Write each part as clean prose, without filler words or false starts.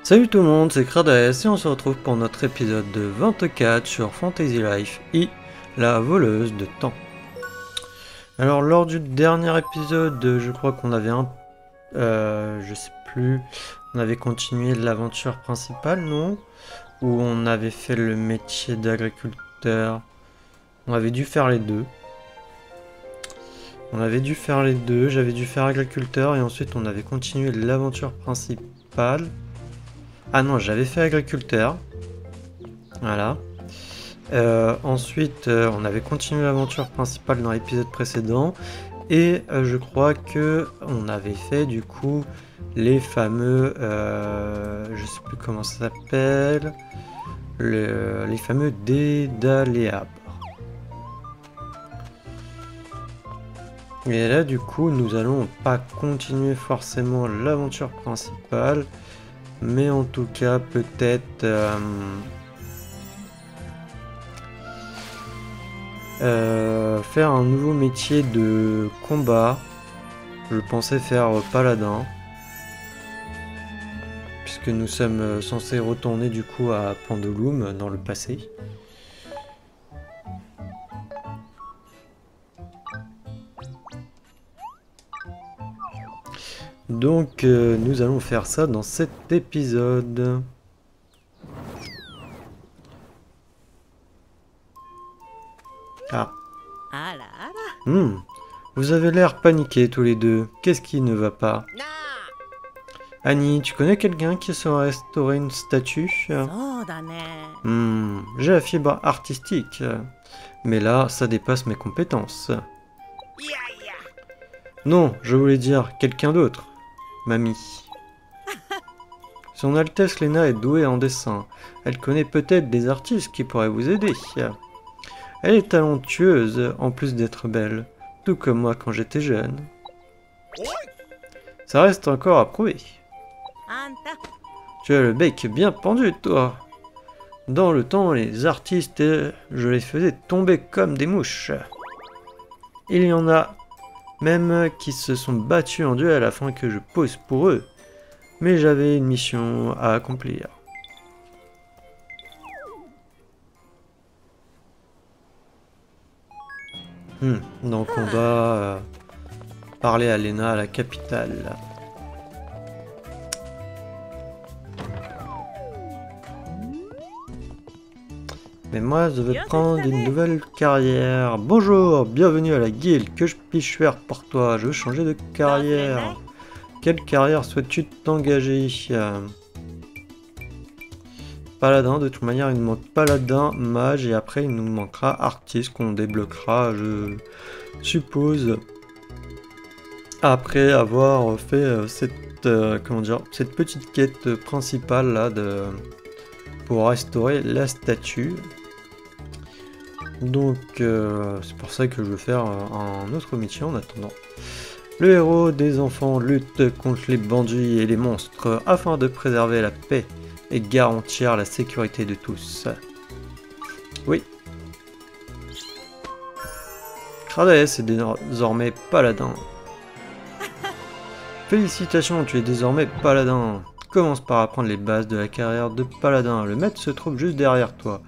Salut tout le monde, c'est Krades et on se retrouve pour notre épisode de 24 sur Fantasy Life I, la voleuse de temps. Alors lors du dernier épisode, je crois qu'on avait je sais plus, on avait continué l'aventure principale, non? Où on avait fait le métier d'agriculteur. On avait dû faire les deux. J'avais dû faire agriculteur et ensuite on avait continué l'aventure principale. Ah non, j'avais fait agriculteur. Voilà. Ensuite, on avait continué l'aventure principale dans l'épisode précédent. Et je crois que on avait fait du coup les fameux... je sais plus comment ça s'appelle. Les fameux Dédaléabres. Et là du coup, nous allons pas continuer forcément l'aventure principale. Mais en tout cas, peut-être faire un nouveau métier de combat. Je pensais faire paladin. Puisque nous sommes censés retourner du coup à Pendulum dans le passé. Donc nous allons faire ça dans cet épisode. Ah. Vous avez l'air paniqués tous les deux. Qu'est-ce qui ne va pas? Annie, tu connais quelqu'un qui saurait restaurer une statue? J'ai la fibre artistique. Mais là, ça dépasse mes compétences. Non, je voulais dire quelqu'un d'autre. Mamie. Son Altesse Léna est douée en dessin. Elle connaît peut-être des artistes qui pourraient vous aider. Elle est talentueuse, en plus d'être belle. Tout comme moi quand j'étais jeune. Ça reste encore à prouver. Tu as le bec bien pendu, toi. Dans le temps, les artistes, je les faisais tomber comme des mouches. Il y en a même qui se sont battus en duel afin que je pose pour eux. Mais j'avais une mission à accomplir. Donc on va parler à Léna à la capitale. Mais moi je veux prendre une nouvelle carrière. Bonjour, bienvenue à la guilde. Que puis-je faire pour toi? Je veux changer de carrière. Quelle carrière souhaites-tu t'engager? Paladin, de toute manière il nous manque paladin, mage et après il nous manquera artiste qu'on débloquera, je suppose, après avoir fait cette petite quête principale là pour restaurer la statue. Donc c'est pour ça que je veux faire un autre métier en attendant. Le héros des enfants lutte contre les bandits et les monstres afin de préserver la paix et garantir la sécurité de tous. Oui. Krades est désormais paladin. Félicitations, tu es désormais paladin. Commence par apprendre les bases de la carrière de paladin. Le maître se trouve juste derrière toi.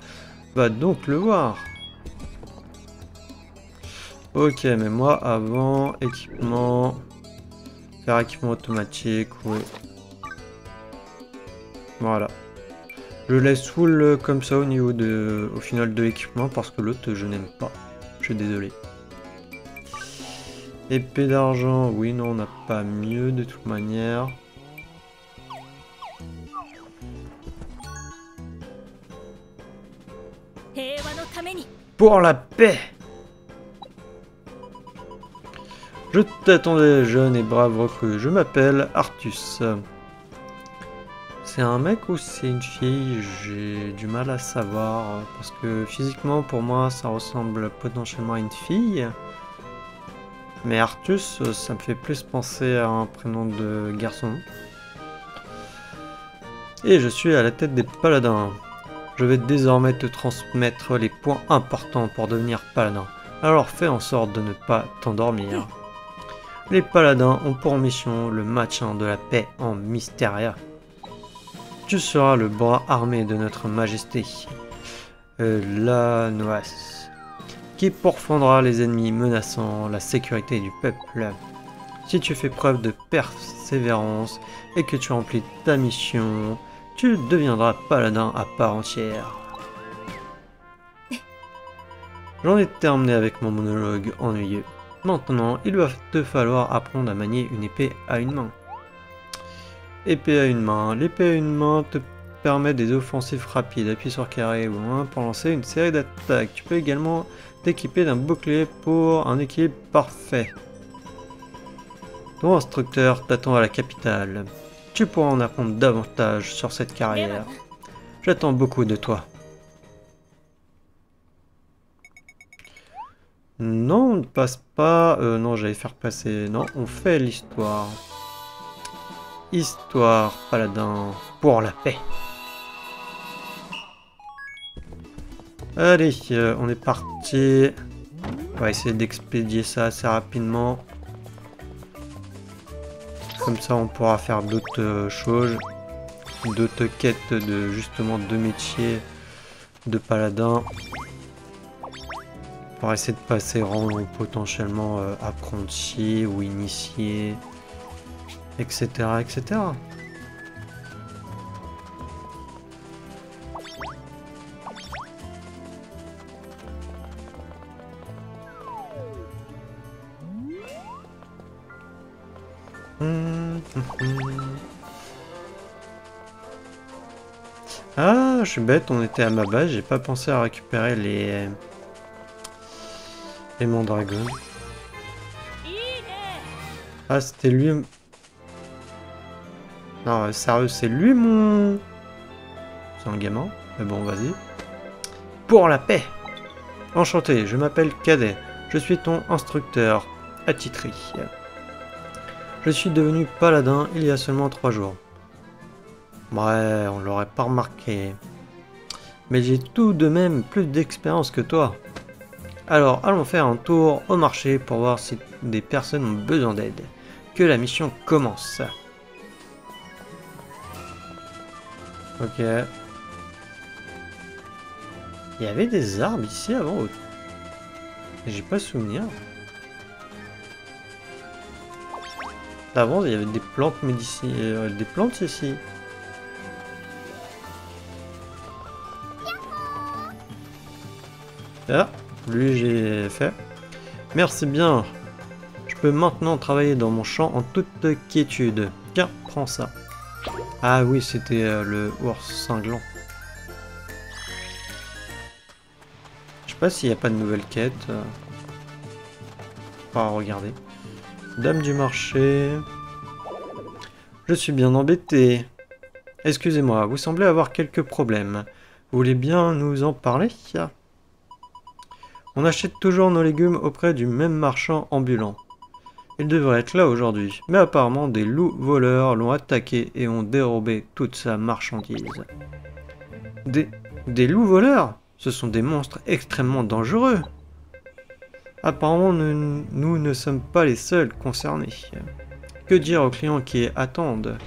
Va donc le voir. Ok, mais moi avant, équipement. Faire équipement automatique, oui. Voilà. Je laisse full comme ça au niveau au final de l'équipement parce que l'autre je n'aime pas. Je suis désolé. Épée d'argent, oui, non, on n'a pas mieux de toute manière. Pour la paix! Je t'attendais, jeune et brave recrue. Je m'appelle Artus. C'est un mec ou c'est une fille? J'ai du mal à savoir. Parce que physiquement, pour moi, ça ressemble potentiellement à une fille. Mais Artus, ça me fait plus penser à un prénom de garçon. Et je suis à la tête des paladins. Je vais désormais te transmettre les points importants pour devenir paladin. Alors fais en sorte de ne pas t'endormir. Les paladins ont pour mission le maintien de la paix en Mysteria. Tu seras le bras armé de notre majesté, la Noace, qui pourfendra les ennemis menaçant la sécurité du peuple. Si tu fais preuve de persévérance et que tu remplis ta mission, tu deviendras paladin à part entière. J'en ai terminé avec mon monologue ennuyeux. Maintenant, il va te falloir apprendre à manier une épée à une main. Épée à une main. L'épée à une main te permet des offensives rapides. Appuie sur carré ou 1 pour lancer une série d'attaques. Tu peux également t'équiper d'un bouclier pour un équilibre parfait. Ton instructeur t'attend à la capitale. Tu pourras en apprendre davantage sur cette carrière. J'attends beaucoup de toi. Non, on ne passe pas... non, j'allais faire passer... Non, on fait l'histoire. Histoire, paladin, pour la paix. Allez, on est parti. On va essayer d'expédier ça assez rapidement. Comme ça, on pourra faire d'autres choses. D'autres quêtes de, justement, de métier de paladin. Pour essayer de passer rang potentiellement apprenti ou initié, etc. etc. Ah, je suis bête, on était à ma base, j'ai pas pensé à récupérer les mandragones. Ah, c'était lui... Non, sérieux, c'est lui mon... C'est un gamin. Mais bon, vas-y. Pour la paix. Enchanté, je m'appelle Cadet. Je suis ton instructeur attitré. Je suis devenu paladin il y a seulement 3 jours. Ouais, on l'aurait pas remarqué. Mais j'ai tout de même plus d'expérience que toi. Alors, allons faire un tour au marché pour voir si des personnes ont besoin d'aide. Que la mission commence. Ok. Il y avait des arbres ici avant. J'ai pas souvenir. Avant, il y avait des plantes médicinales. Des plantes ici. Ah, lui j'ai fait. Merci bien. Je peux maintenant travailler dans mon champ en toute quiétude. Tiens, prends ça. Ah oui, c'était le ours cinglant. Je sais pas s'il n'y a pas de nouvelle quête. Pas à regarder. Dame du marché. Je suis bien embêté. Excusez-moi, vous semblez avoir quelques problèmes. Vous voulez bien nous en parler? On achète toujours nos légumes auprès du même marchand ambulant. Il devrait être là aujourd'hui, mais apparemment des loups voleurs l'ont attaqué et ont dérobé toute sa marchandise. Des loups voleurs? Ce sont des monstres extrêmement dangereux. Apparemment, nous ne sommes pas les seuls concernés. Que dire aux clients qui attendent?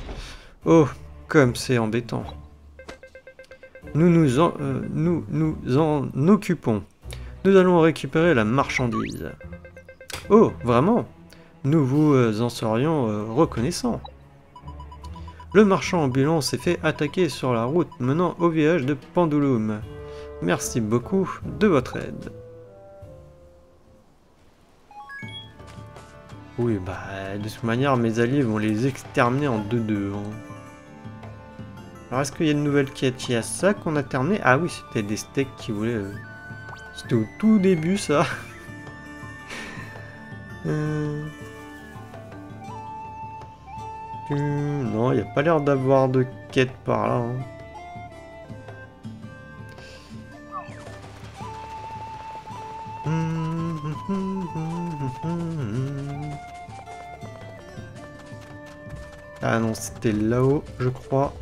Oh, comme c'est embêtant. Nous nous en occupons. Nous allons récupérer la marchandise. Oh, vraiment? Nous vous en serions reconnaissants. Le marchand ambulant s'est fait attaquer sur la route menant au village de Pendulum. Merci beaucoup de votre aide. Oui, bah, de toute manière, mes alliés vont les exterminer en 2-2. Hein. Alors, est-ce qu'il y a une nouvelle quête? Il y a ça qu'on a terminé. Ah oui, c'était des steaks qui voulaient... C'était au tout début, ça. Non, il n'y a pas l'air d'avoir de quête par là. Hein. Ah non, c'était là-haut, je crois.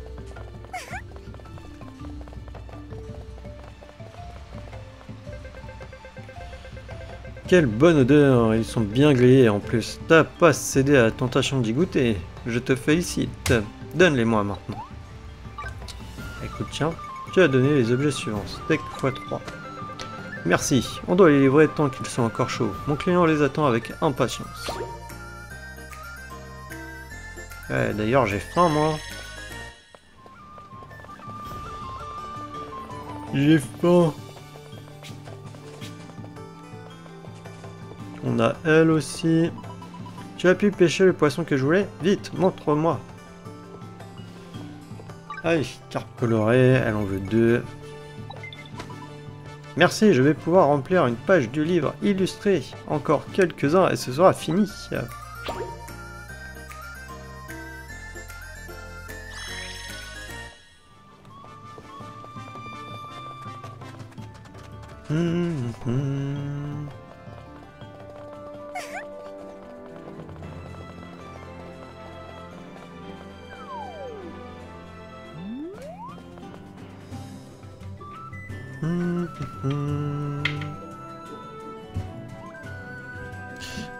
Quelle bonne odeur, ils sont bien grillés en plus. T'as pas cédé à la tentation d'y goûter. Je te félicite. Donne-les-moi maintenant. Écoute, tiens, tu as donné les objets suivants. Steak x3. Merci, on doit les livrer tant qu'ils sont encore chauds. Mon client les attend avec impatience. Ouais, d'ailleurs, j'ai faim, moi. J'ai faim. On a elle aussi. Tu as pu pêcher le poisson que je voulais? Vite, montre-moi. Aïe, carte colorée, elle en veut 2. Merci, je vais pouvoir remplir une page du livre illustré. Encore quelques-uns et ce sera fini.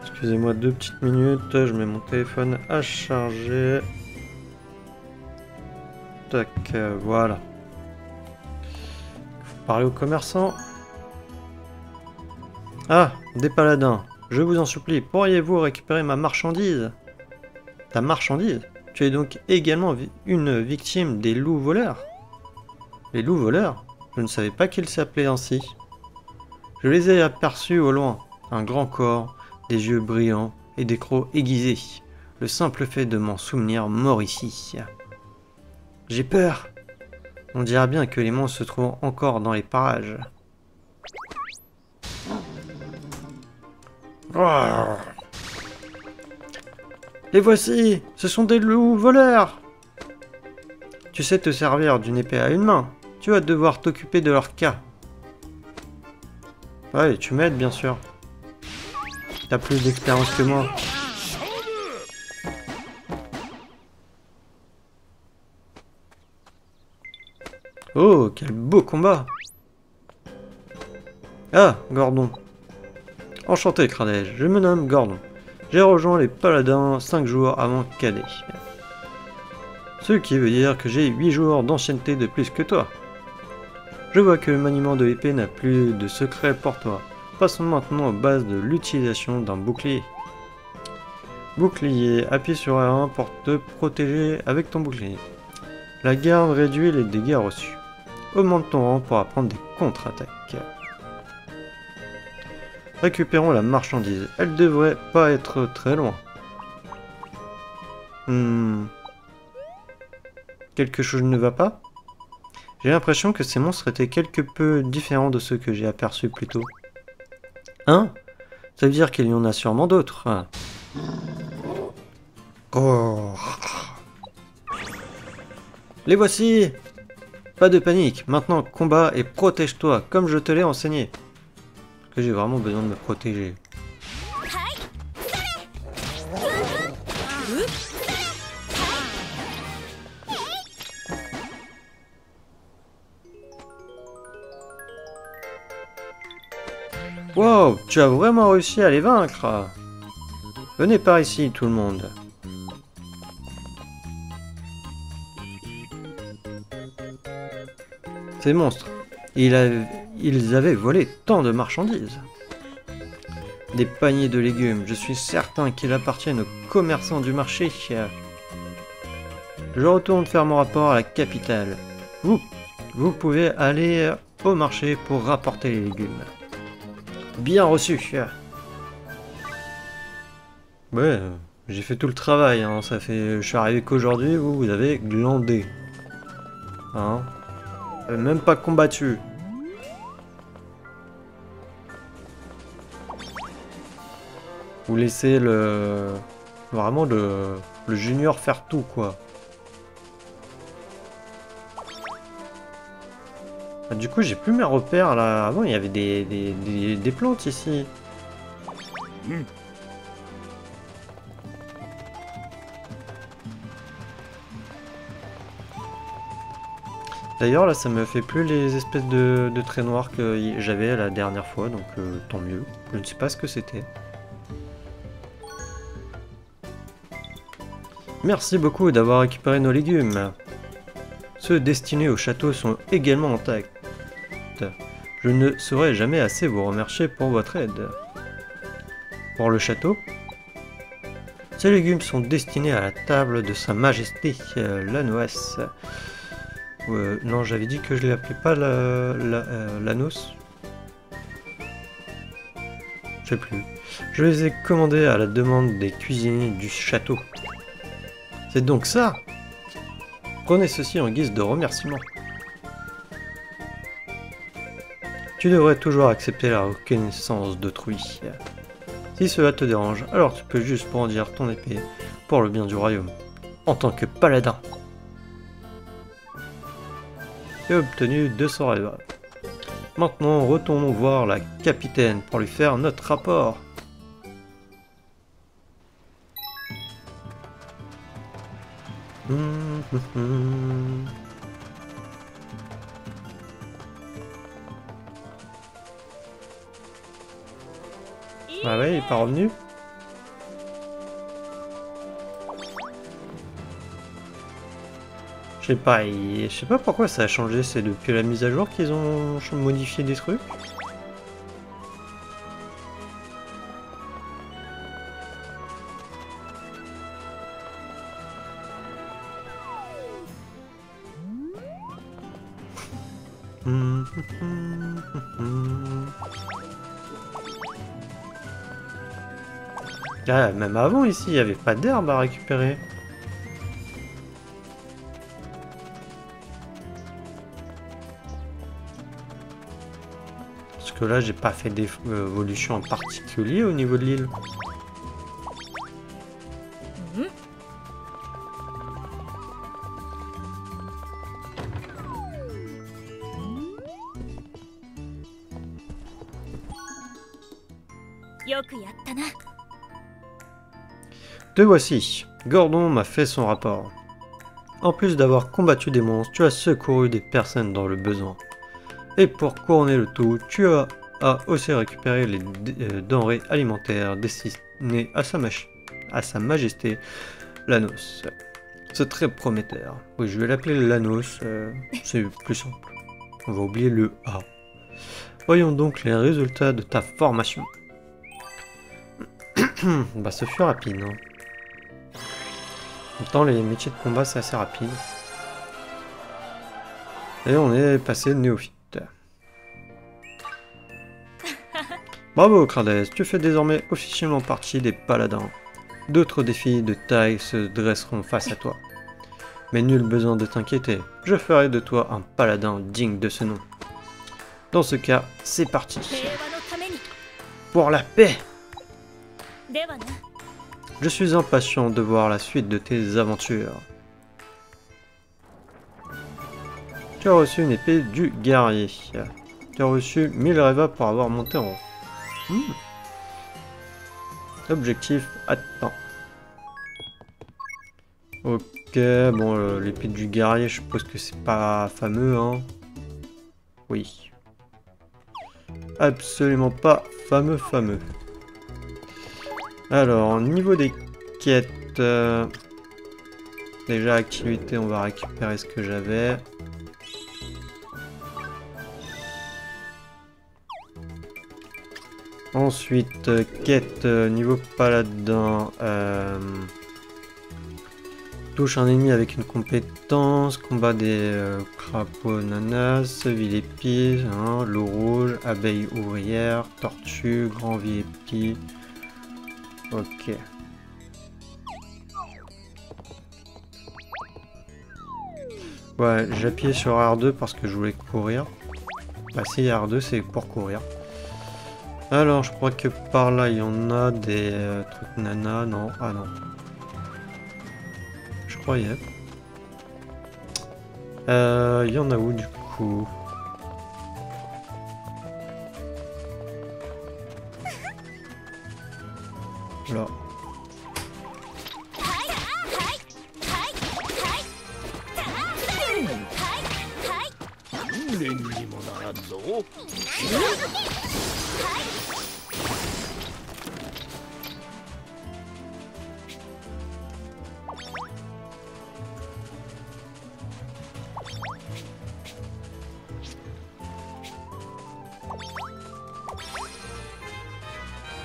Excusez-moi 2 petites minutes, je mets mon téléphone à charger. Tac, voilà. Faut parler aux commerçants. Ah, des paladins. Je vous en supplie, pourriez-vous récupérer ma marchandise? Ta marchandise? Tu es donc également une victime des loups voleurs? Les loups voleurs? Je ne savais pas qu'ils s'appelaient ainsi. Je les ai aperçus au loin. Un grand corps, des yeux brillants et des crocs aiguisés. Le simple fait de m'en souvenir mord ici. J'ai peur. On dirait bien que les monstres se trouvent encore dans les parages. Les voici! Ce sont des loups voleurs! Tu sais te servir d'une épée à une main. Tu vas devoir t'occuper de leur cas. Ouais, tu m'aides bien sûr. T'as plus d'expérience que moi. Oh, quel beau combat! Ah, Gordon. Enchanté, Kradej. Je me nomme Gordon. J'ai rejoint les paladins 5 jours avant Cadet. Ce qui veut dire que j'ai 8 jours d'ancienneté de plus que toi. Je vois que le maniement de l'épée n'a plus de secret pour toi. Passons maintenant aux bases de l'utilisation d'un bouclier. Bouclier, appuie sur R1 pour te protéger avec ton bouclier. La garde réduit les dégâts reçus. Augmente ton rang pour apprendre des contre-attaques. Récupérons la marchandise. Elle devrait pas être très loin. Quelque chose ne va pas? J'ai l'impression que ces monstres étaient quelque peu différents de ceux que j'ai aperçus plus tôt. Hein? Ça veut dire qu'il y en a sûrement d'autres. Oh. Les voici! Pas de panique, maintenant combat et protège-toi comme je te l'ai enseigné. Parce que j'ai vraiment besoin de me protéger. Wow, tu as vraiment réussi à les vaincre! Venez par ici, tout le monde. Ces monstres, ils avaient volé tant de marchandises. Des paniers de légumes, je suis certain qu'ils appartiennent aux commerçants du marché. Je retourne faire mon rapport à la capitale. Vous pouvez aller au marché pour rapporter les légumes. Bien reçu. Ouais, j'ai fait tout le travail, hein. Ça fait... Je suis arrivé qu'aujourd'hui, vous avez glandé. Hein? Même pas combattu. Vous laissez le... Vraiment le junior faire tout, quoi. Ah, du coup, j'ai plus mes repères, là. Avant, il y avait des plantes, ici. D'ailleurs, là, ça me fait plus les espèces de traits noirs que j'avais la dernière fois, donc tant mieux. Je ne sais pas ce que c'était. Merci beaucoup d'avoir récupéré nos légumes. Ceux destinés au château sont également intacts. Je ne saurais jamais assez vous remercier pour votre aide. Pour le château, ces légumes sont destinés à la table de Sa Majesté l'Anoas. Non, j'avais dit que je ne l'appelais pas l'Anos. Je sais plus. Je les ai commandés à la demande des cuisiniers du château. C'est donc ça? Prenez ceci en guise de remerciement. Tu devrais toujours accepter la reconnaissance d'autrui. Si cela te dérange, alors tu peux juste brandir ton épée pour le bien du royaume, en tant que paladin. Tu as obtenu 200 rêves. Maintenant, retournons voir la capitaine pour lui faire notre rapport. Ah ouais, il est pas revenu. Je sais pas pourquoi ça a changé, c'est depuis la mise à jour qu'ils ont modifié des trucs. Ah, même avant ici, il n'y avait pas d'herbe à récupérer. Parce que là, j'ai pas fait d'évolution en particulier au niveau de l'île. Te voici. Gordon m'a fait son rapport. En plus d'avoir combattu des monstres, tu as secouru des personnes dans le besoin. Et pour couronner le tout, tu as aussi récupéré les denrées alimentaires destinées à sa majesté l'Anos. C'est très prometteur. Oui, je vais l'appeler l'Anos, c'est plus simple. On va oublier le A. Voyons donc les résultats de ta formation. Bah, ce fut rapide. Hein. En même temps, les métiers de combat, c'est assez rapide. Et on est passé néophyte. Bravo, Crades, tu fais désormais officiellement partie des paladins. D'autres défis de taille se dresseront face à toi. Mais nul besoin de t'inquiéter, je ferai de toi un paladin digne de ce nom. Dans ce cas, c'est parti. Pour la paix! Je suis impatient de voir la suite de tes aventures. Tu as reçu une épée du guerrier. Tu as reçu 1000 rêves pour avoir monté en haut. Objectif atteint. Ok, bon, l'épée du guerrier, je suppose que c'est pas fameux, hein. Oui. Absolument pas fameux. Alors, niveau des quêtes... déjà, activité, on va récupérer ce que j'avais. Ensuite, quête niveau paladin. Touche un ennemi avec une compétence. Combat des crapauds nanas, vilépis, hein, loup rouge, abeille ouvrière, tortue, grand villépi. Ok. Ouais, j'ai appuyé sur R2 parce que je voulais courir. Bah si, R2 c'est pour courir. Alors, je crois que par là, il y en a des trucs nana, non? Ah non. Je croyais. Il y en a où, du coup? Là.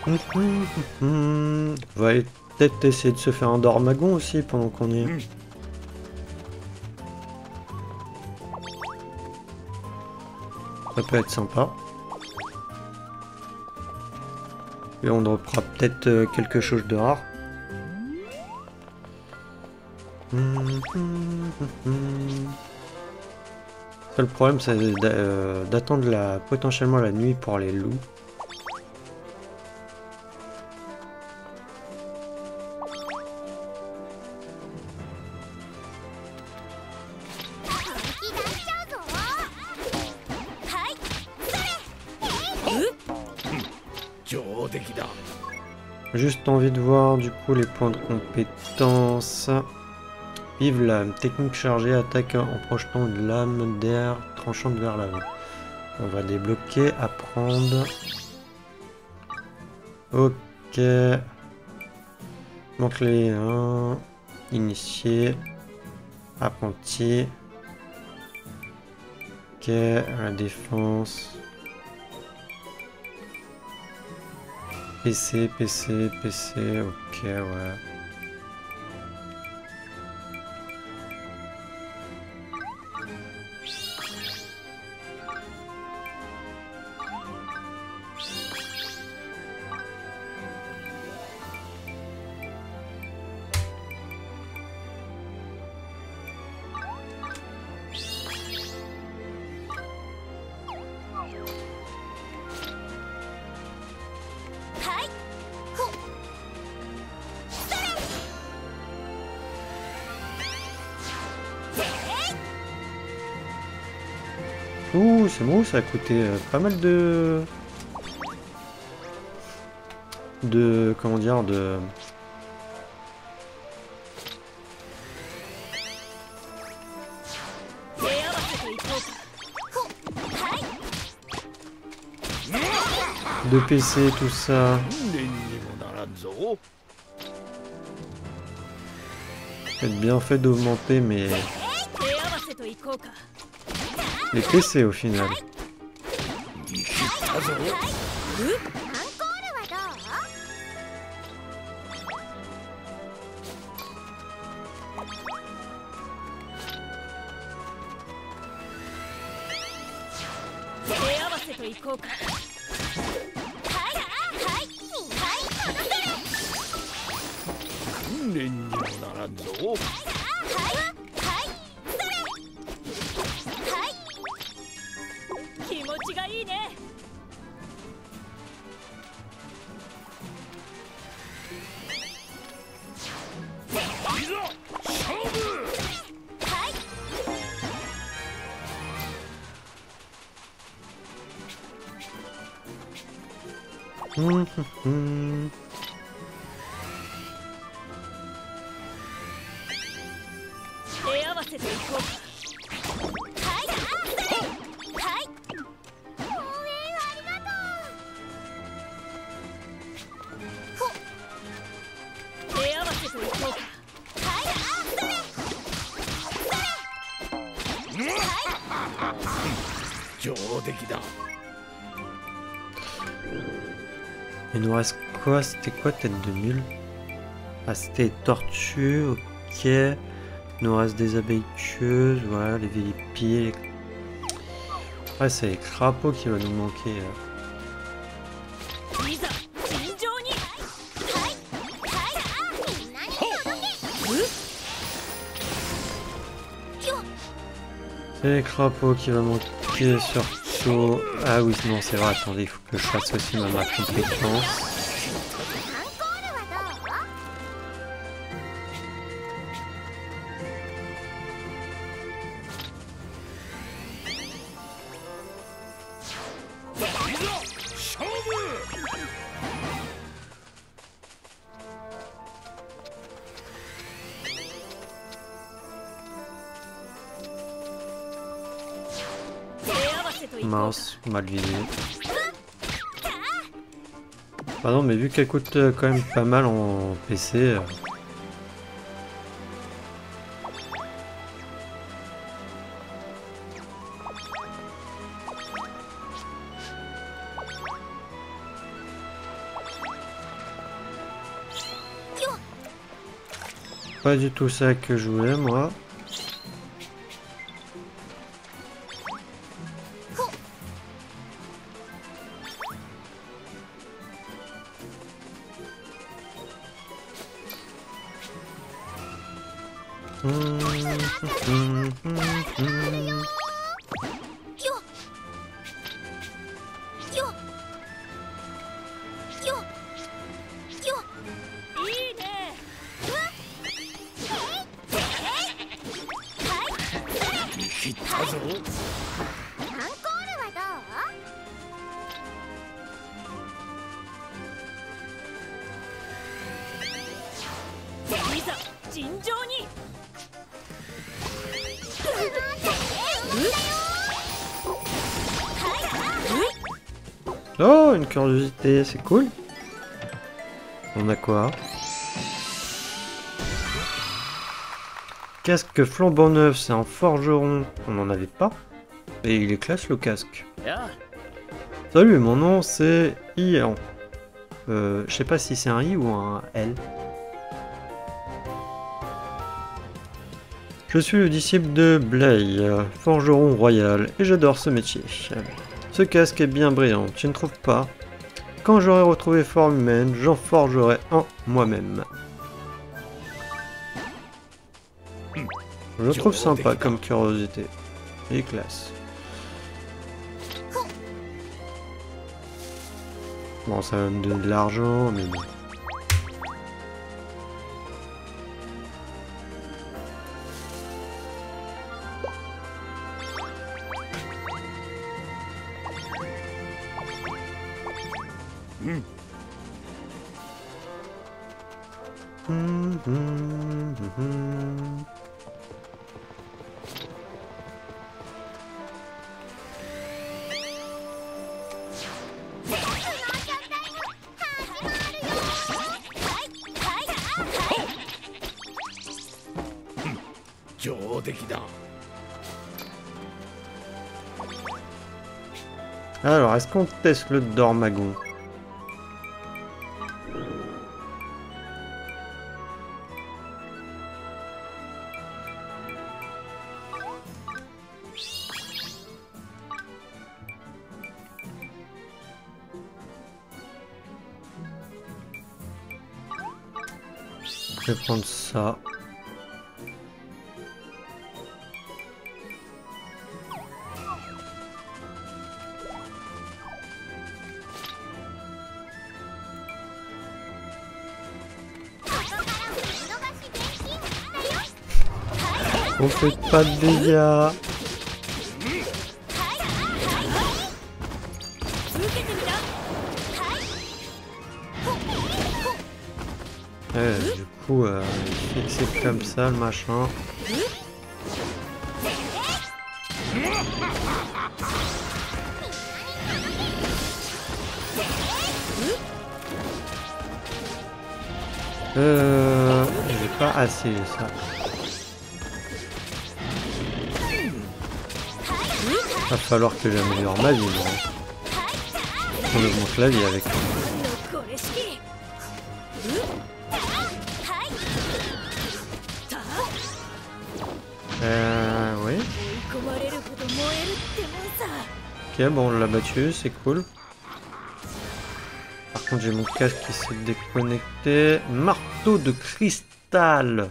On va aller peut-être essayer de se faire un dormagon aussi pendant qu'on y est. Ça peut être sympa. Et on dropera peut-être quelque chose de rare. Le problème, c'est d'attendre potentiellement la nuit pour les loups. Juste envie de voir du coup les points de compétence. Vive lame, technique chargée, attaque en projetant une lame d'air tranchante vers l'avant. On va débloquer, apprendre. Ok. Mantelet 1. Initié. Apprenti. Ok, la défense. PC, ok, ouais. Ouh, c'est bon, ça a coûté pas mal de... Comment dire, de... De PC, tout ça. C'est bien fait d'augmenter mais les PC au final. Il nous reste quoi? C'était quoi tête de mule? Ah, c'était tortues, ok. Il nous reste des abeilles tueuses, voilà, les vélipiers. Ouais, c'est les crapauds qui va nous manquer. C'est les crapauds qui va manquer surtout. Ah oui, non, c'est vrai, attendez, il faut que je fasse aussi ma compétence. Mince, mal visé. Bah non, mais vu qu'elle coûte quand même pas mal en PC... Pas du tout ça que je voulais, moi. Oh, une curiosité, c'est cool. On a quoi? Casque flambant neuf, c'est un forgeron. On n'en avait pas. Et il est classe le casque. Salut, mon nom c'est Ian. Je sais pas si c'est un I ou un L. Je suis le disciple de Blay, forgeron royal, et j'adore ce métier. Ce casque est bien brillant, tu ne trouves pas? Quand j'aurai retrouvé forme humaine, j'en forgerai un moi-même. Je le trouve sympa comme curiosité. Et classe. Bon, ça va me donner de l'argent, mais bon. Alors, est-ce qu'on teste le Dormagon? Je vais prendre ça. On fait pas de dégâts. Du coup, c'est comme ça le machin. J'ai pas assez ça. Va falloir que j'améliore ma vie, moi. On augmente la vie avec. Oui. Ok, bon, on l'a battu, c'est cool. Par contre, j'ai mon casque qui s'est déconnecté. Marteau de cristal.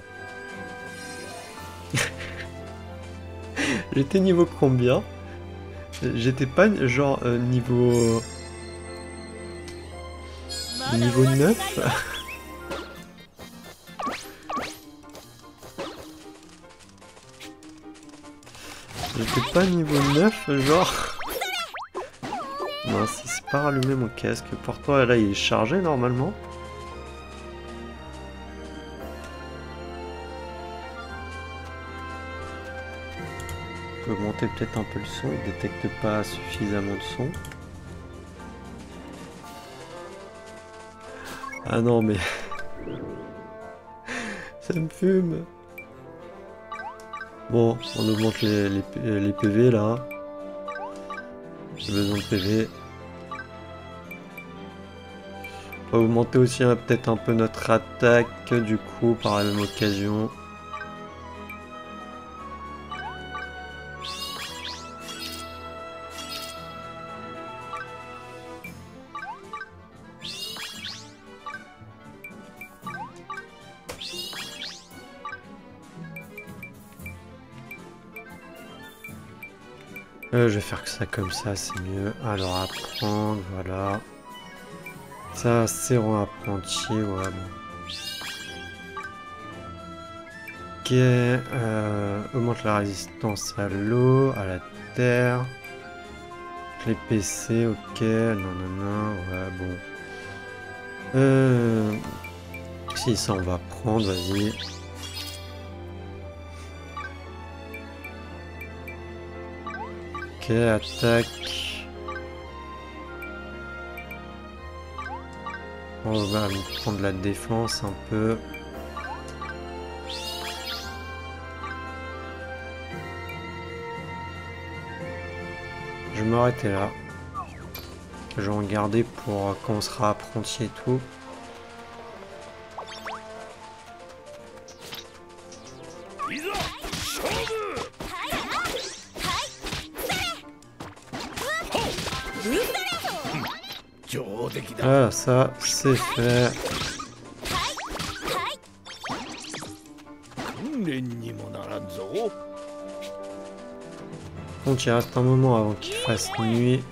J'étais niveau combien? J'étais pas genre niveau 9. J'étais pas niveau 9 genre. Non, c'est pas rallumé mon casque. Pourtant là il est chargé normalement. Je peux augmenter peut-être un peu le son, il détecte pas suffisamment de son. Ah non mais... ça me fume. Bon, on augmente les PV là. J'ai besoin de PV. On va augmenter aussi peut-être un peu notre attaque du coup par la même occasion. Je vais faire que ça comme ça, c'est mieux. Alors apprendre, voilà. Ça, c'est en apprenti, ouais, bon. Ok, augmente la résistance à l'eau, à la terre. Les PC, ok, non, non, non, ouais, bon. Si, ça on va prendre, vas-y. Ok, attaque. On va prendre la défense un peu. Je vais m'arrêter là. Je vais en garder pour quand on sera apprenti et tout. Ah, ça, c'est fait. Donc il reste un moment avant qu'il fasse nuit.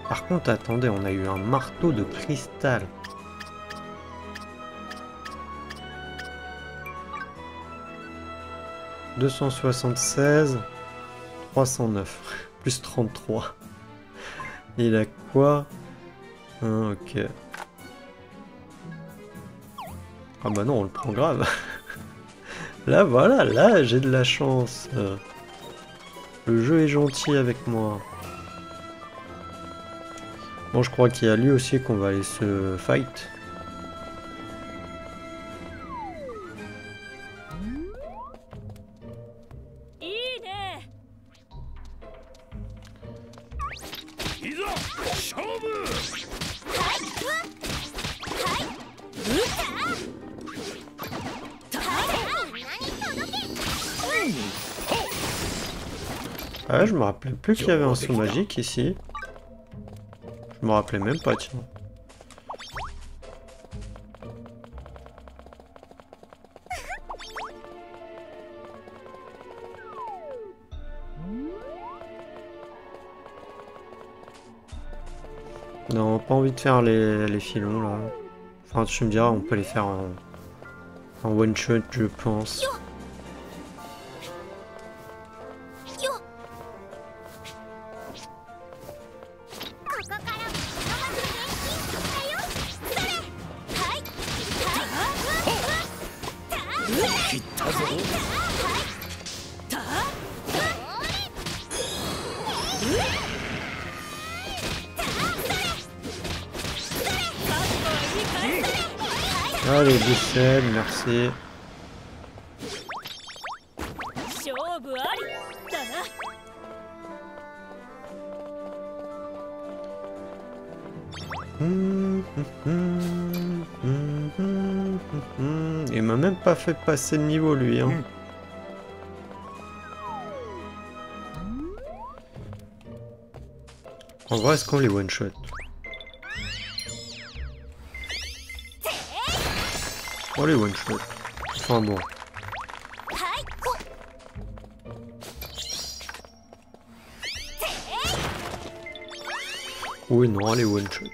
Par contre, attendez, on a eu un marteau de cristal. « 276, 309, plus 33. » Il a quoi? Ah, ok. Ah bah non, on le prend grave. Là, voilà, là, j'ai de la chance. Le jeu est gentil avec moi. Bon, je crois qu'il y a lui aussi qu'on va aller se fight. Ah, je me rappelais plus qu'il y avait un saut magique ici. Je me rappelais même pas, tiens. Non, pas envie de faire les filons là. Enfin, tu me diras, on peut les faire en one shot, je pense. Allez, 17, merci. Il m'a même pas fait passer de niveau lui, hein. En vrai, est-ce qu'on les one shot? On les one shot. Enfin bon. Oui, non, les one shot.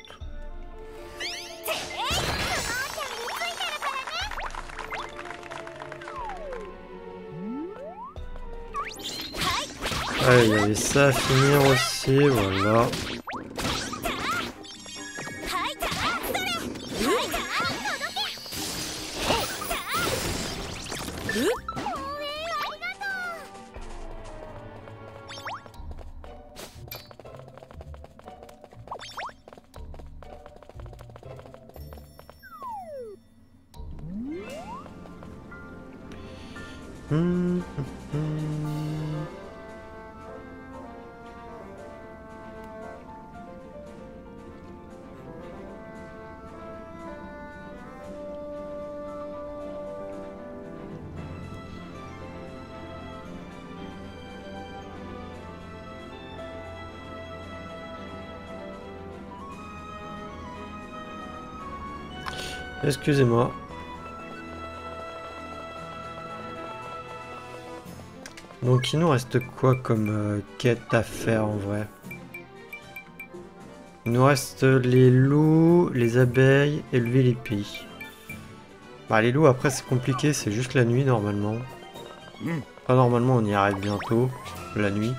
Ah, il y avait ça à finir aussi, voilà. Excusez-moi. Donc il nous reste quoi comme quête à faire en vrai? Il nous reste les loups, les abeilles, élever les pays. Bah les loups après c'est compliqué, c'est juste la nuit normalement. Enfin normalement on y arrive bientôt, la nuit.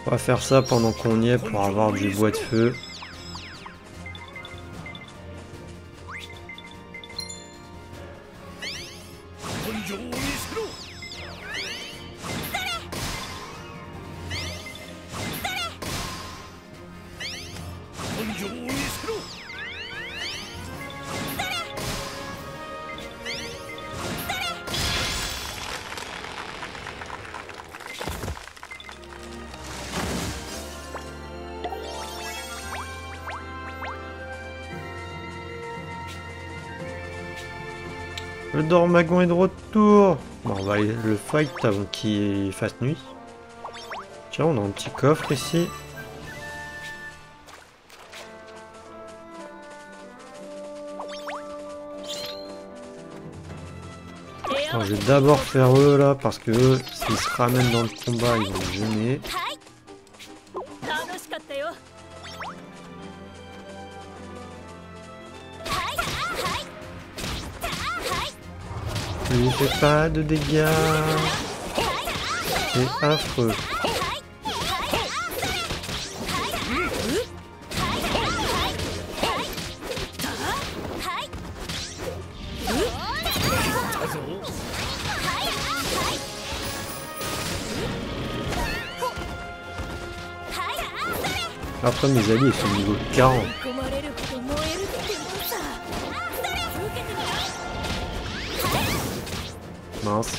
On va faire ça pendant qu'on y est pour avoir du bois de feu. Le Dormagon est de retour. Bon, on va aller le fight avant qu'il fasse nuit. Tiens, on a un petit coffre ici. Alors, je vais d'abord faire eux là, parce que eux, s'ils se ramènent dans le combat, ils vont me gêner. Il fait pas de dégâts. C'est affreux. Après mes alliés ils sont niveau 40. Mince.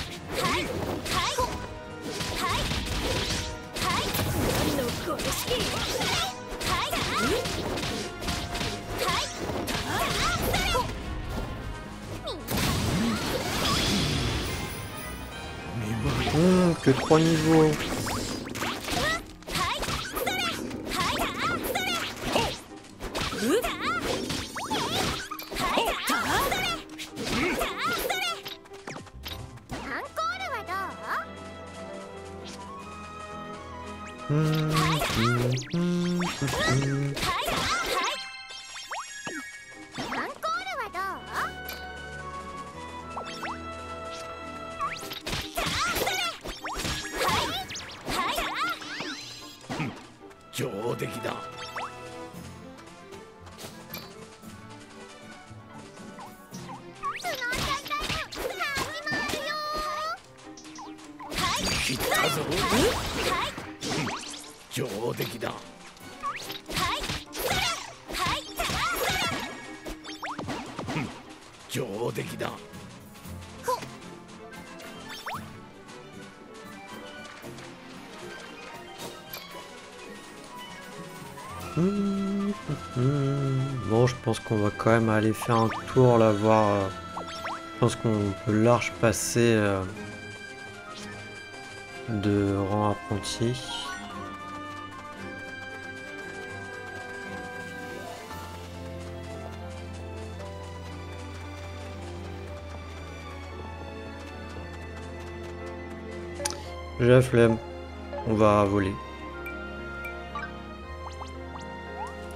Que 3 niveaux. Bon, je pense qu'on va quand même aller faire un tour là, voir. Je pense qu'on peut large passer de rang apprenti. J'ai la flemme. On va voler.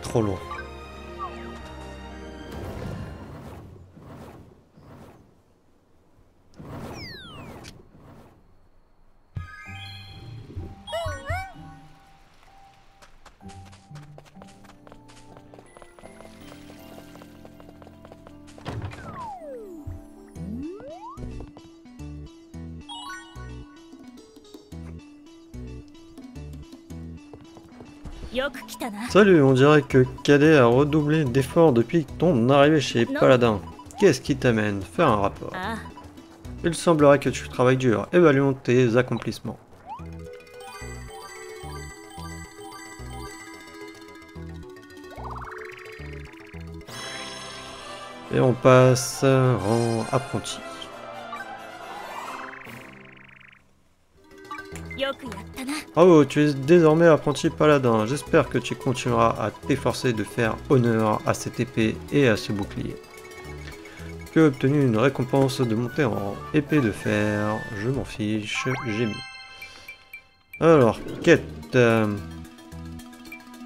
Trop loin. Salut, on dirait que Cadet a redoublé d'efforts depuis ton arrivée chez Paladin. Qu'est-ce qui t'amène? Faire un rapport. Il semblerait que tu travailles dur. Évaluons tes accomplissements. Et on passe rang apprenti. Bravo, tu es désormais apprenti paladin. J'espère que tu continueras à t'efforcer de faire honneur à cette épée et à ce bouclier. Tu as obtenu une récompense de montée en rang. Épée de fer, je m'en fiche, j'ai mis. Alors, quête.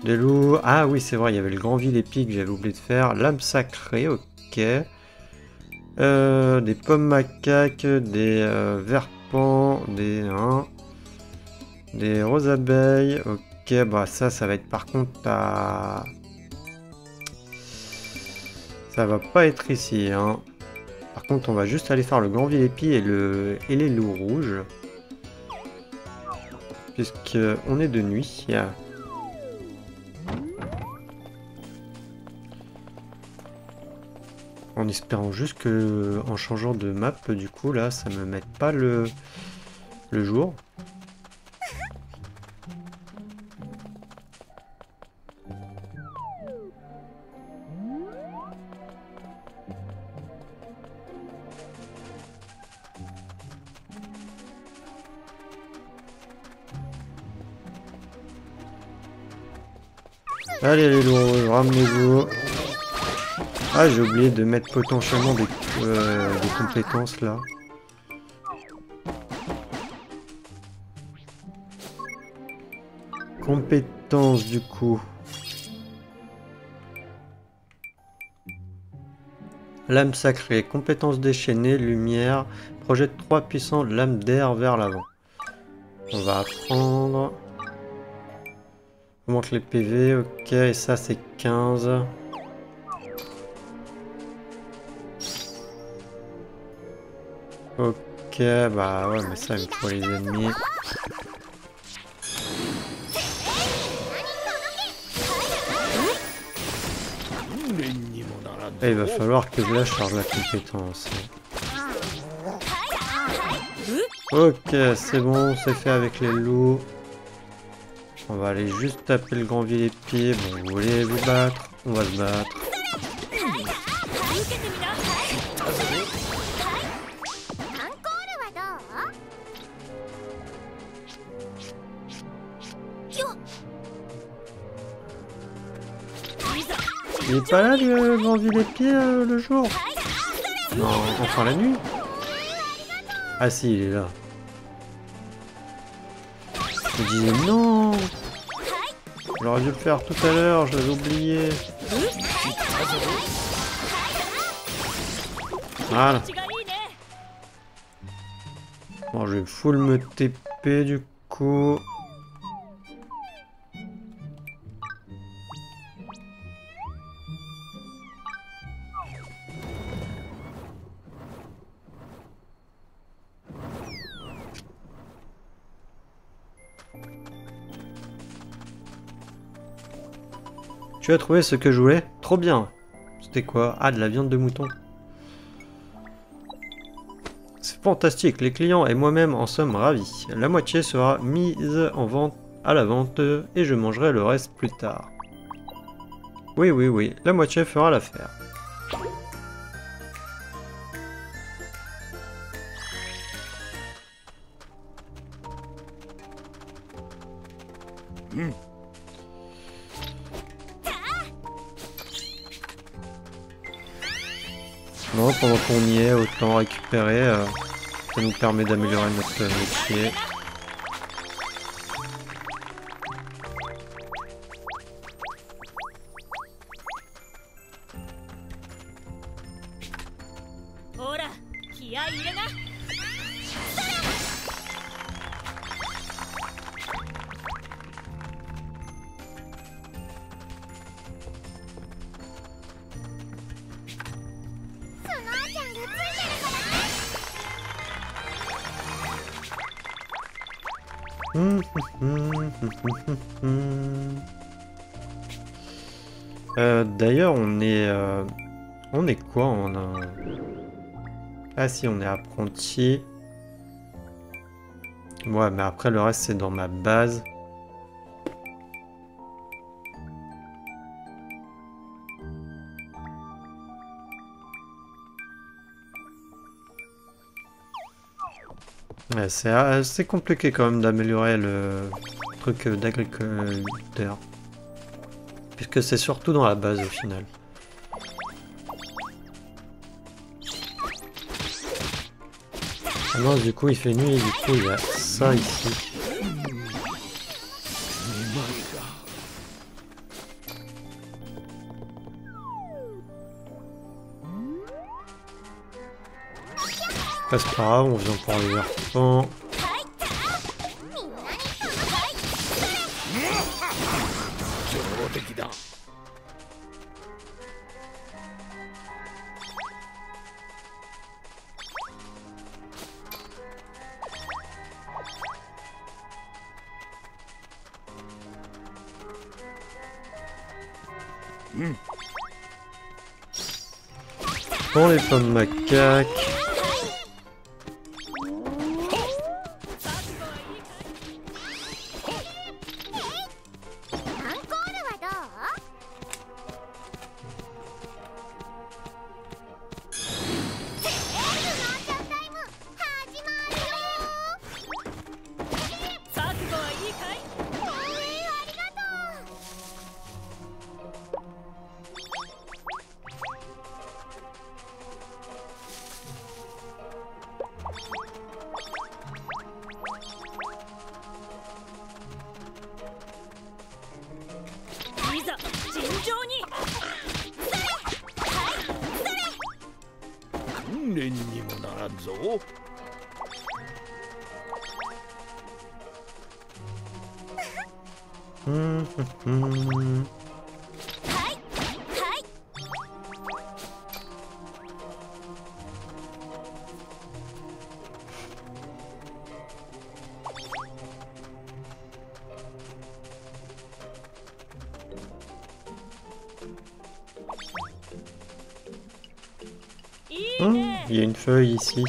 Des loups. Ah oui, c'est vrai, il y avait le grand ville épique, j'avais oublié de faire. Lame sacrée, ok. Des pommes macaques, des verpents, des roses abeilles, ok, bah ça va être par contre à... Ça va pas être ici, hein. Par contre, on va juste aller faire le grand villépi et les loups rouges. Puisqu'on est de nuit. En espérant juste que, en changeant de map, du coup, là, ça me mette pas le jour. Allez les loups, ramenez-vous. Ah, j'ai oublié de mettre potentiellement des compétences là. Compétences du coup. Lame sacrée, compétences déchaînées, lumière, projette 3 puissantes lames d'air vers l'avant. On va apprendre. Augmente les PV, ok, et ça c'est 15. Ok, bah ouais, mais ça il me faut les ennemis. Et il va falloir que je la charge la compétence. Ok, c'est bon, c'est fait avec les loups. On va aller juste taper le grand villépi. Bon, vous voulez vous battre? On va se battre. Il est pas là le grand villépi le jour? Non, enfin la nuit? Ah si, il est là. Je me disais non! J'aurais dû le faire tout à l'heure, je l'avais oublié. Voilà. Bon, je vais full me TP du coup. Tu as trouvé ce que je voulais? Trop bien! C'était quoi? Ah, de la viande de mouton. C'est fantastique, les clients et moi-même en sommes ravis. La moitié sera mise en vente à la vente et je mangerai le reste plus tard. Oui, oui, oui, la moitié fera l'affaire. Bon, pendant qu'on y est, autant récupérer, ça nous permet d'améliorer notre métier. D'ailleurs, on est... on est quoi? On a... Ah si, on est apprenti. Ouais, mais après, le reste, c'est dans ma base. Ouais, c'est assez compliqué quand même d'améliorer le truc d'agriculteur. Puisque c'est surtout dans la base au final. Ah non, du coup il fait nuit, du coup il y a ça ici. C'est pas grave, on vient par les arpents. Pour les pommes de macaque. Il y a une feuille ici.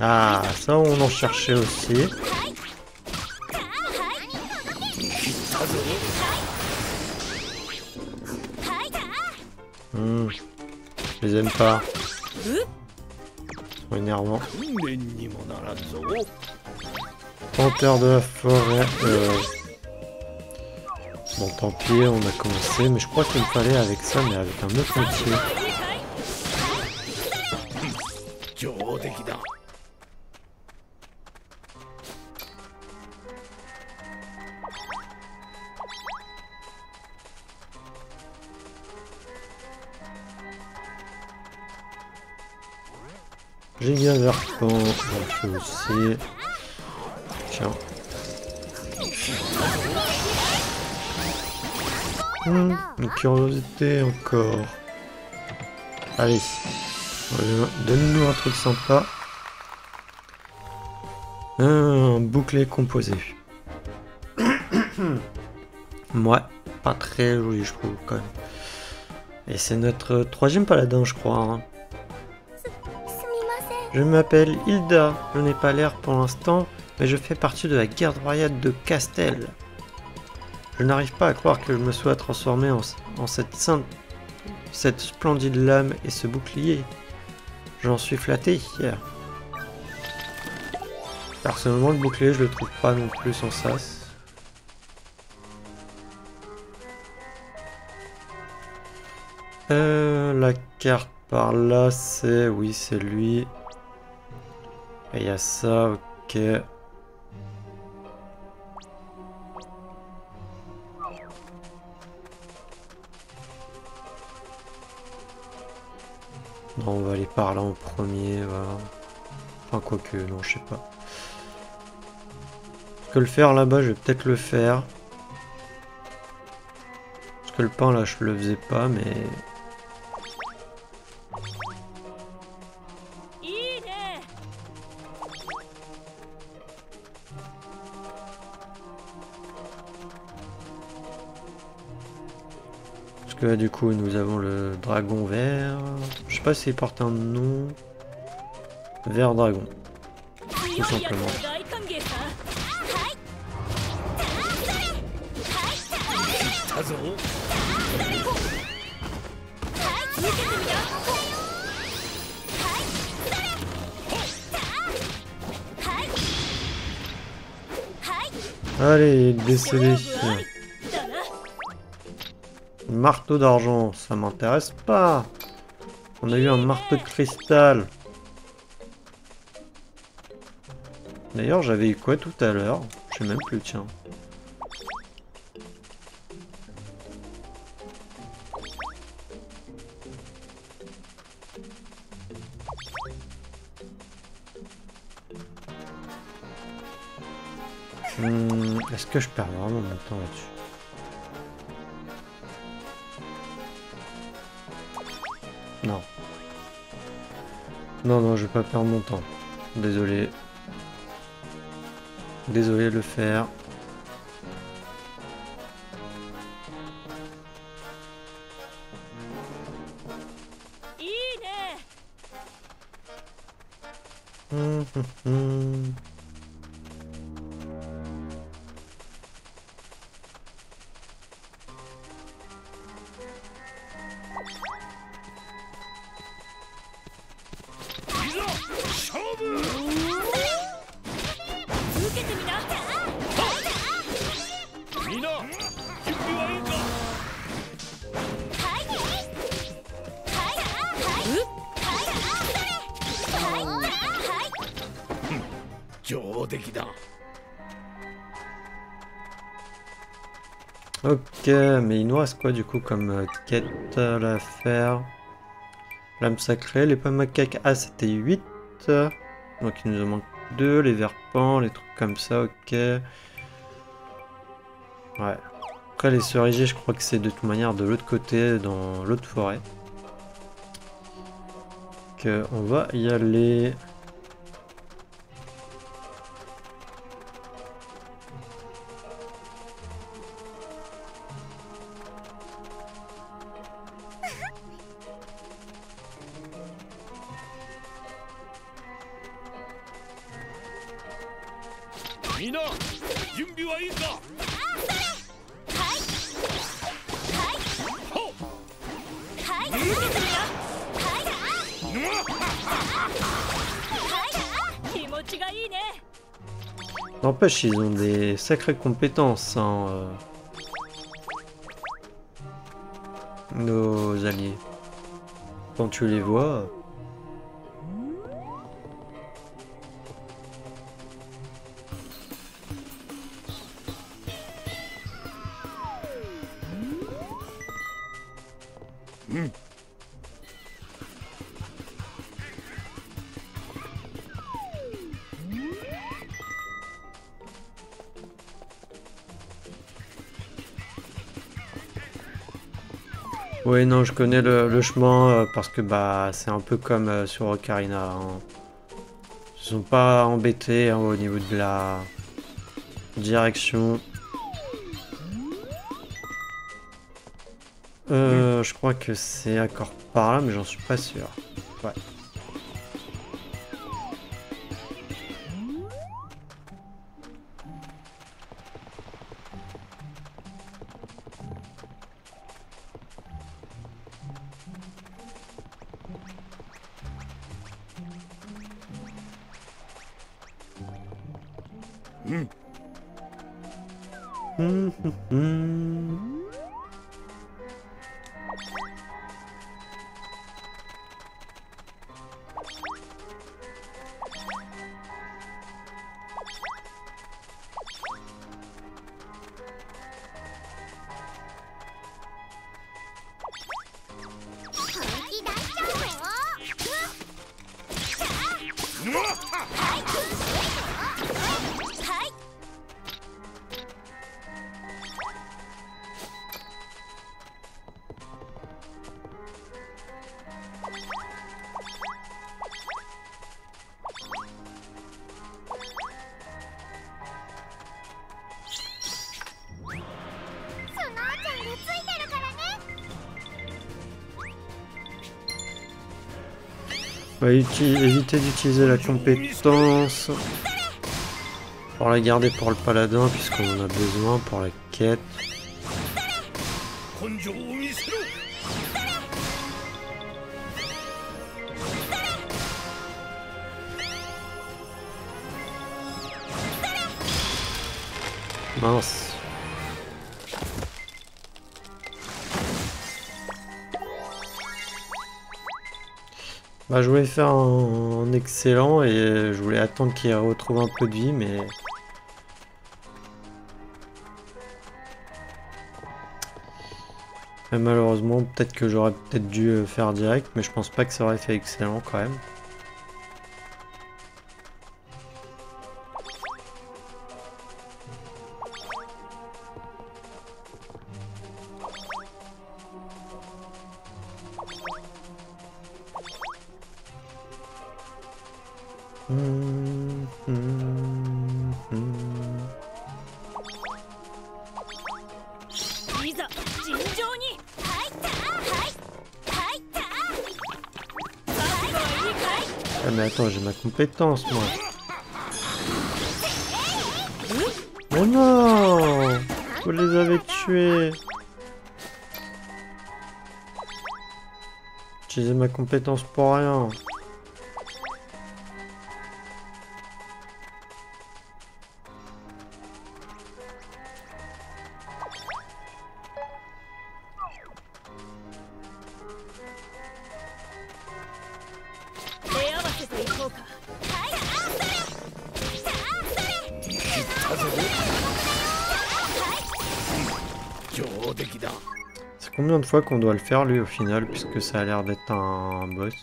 Ah, ça on en cherchait aussi. Je les aime pas. Ils sont énervants. Panthère de la forêt. Bon, tant pis, on a commencé, mais je crois qu'il me fallait avec ça, mais avec un autre métier. Giga Verpent, on fait aussi. Tiens. Une curiosité encore. Allez. Donne-nous un truc sympa. Un bouclier composé. Ouais, pas très joli je trouve quand même. Et c'est notre troisième paladin je crois. Hein. Je m'appelle Hilda. Je n'ai pas l'air pour l'instant, mais je fais partie de la garde royale de Castel. Je n'arrive pas à croire que je me sois transformé en cette splendide lame et ce bouclier. J'en suis flatté. Personnellement, le bouclier, je le trouve pas non plus sans sas. La carte par là, c'est... Oui, c'est lui. Et il y a ça, ok. Non, on va aller par là en premier, voilà. Enfin, quoique, non, je sais pas. Parce que le faire là-bas, je vais peut-être le faire. Parce que le pain là, je le faisais pas, mais... Parce que là, du coup, nous avons le dragon vert. Je sais pas s'il porte un nom. Vert dragon. Tout simplement. Allez, décédé. Marteau d'argent, ça m'intéresse pas. On a eu un marteau de cristal. D'ailleurs, j'avais eu quoi tout à l'heure? Je sais même plus, tiens. Est-ce que je perds vraiment mon temps là-dessus? Non. Non, non, je vais pas perdre mon temps. Désolé. Désolé de le faire. Ok, mais il nous reste quoi du coup comme quête à faire? L'âme sacrée, les pommes macaques. Ah, c'était 8. Donc il nous en manque 2, les verpents, les trucs comme ça, ok. Ouais. Après les cerisiers, je crois que c'est de toute manière de l'autre côté, dans l'autre forêt. Donc on va y aller. N'empêche, ils ont des sacrées compétences, hein, nos alliés. Quand tu les vois... Oui, non, je connais le chemin parce que bah c'est un peu comme sur Ocarina. Hein. Ils sont pas embêtés hein, au niveau de la direction. Je crois que c'est encore par là, mais j'en suis pas sûr. Ouais. On va éviter d'utiliser la compétence pour la garder pour le paladin puisqu'on en a besoin pour la quête. Mince. Bah, je voulais faire un excellent et je voulais attendre qu'il retrouve un peu de vie, mais... Et malheureusement, peut-être que j'aurais peut-être dû faire direct, mais je pense pas que ça aurait fait excellent quand même. Ah mais attends, j'ai ma compétence moi. Oh non! Vous les avez tués! J'ai ma compétence pour rien. C'est combien de fois qu'on doit le faire lui au final, puisque ça a l'air d'être un boss?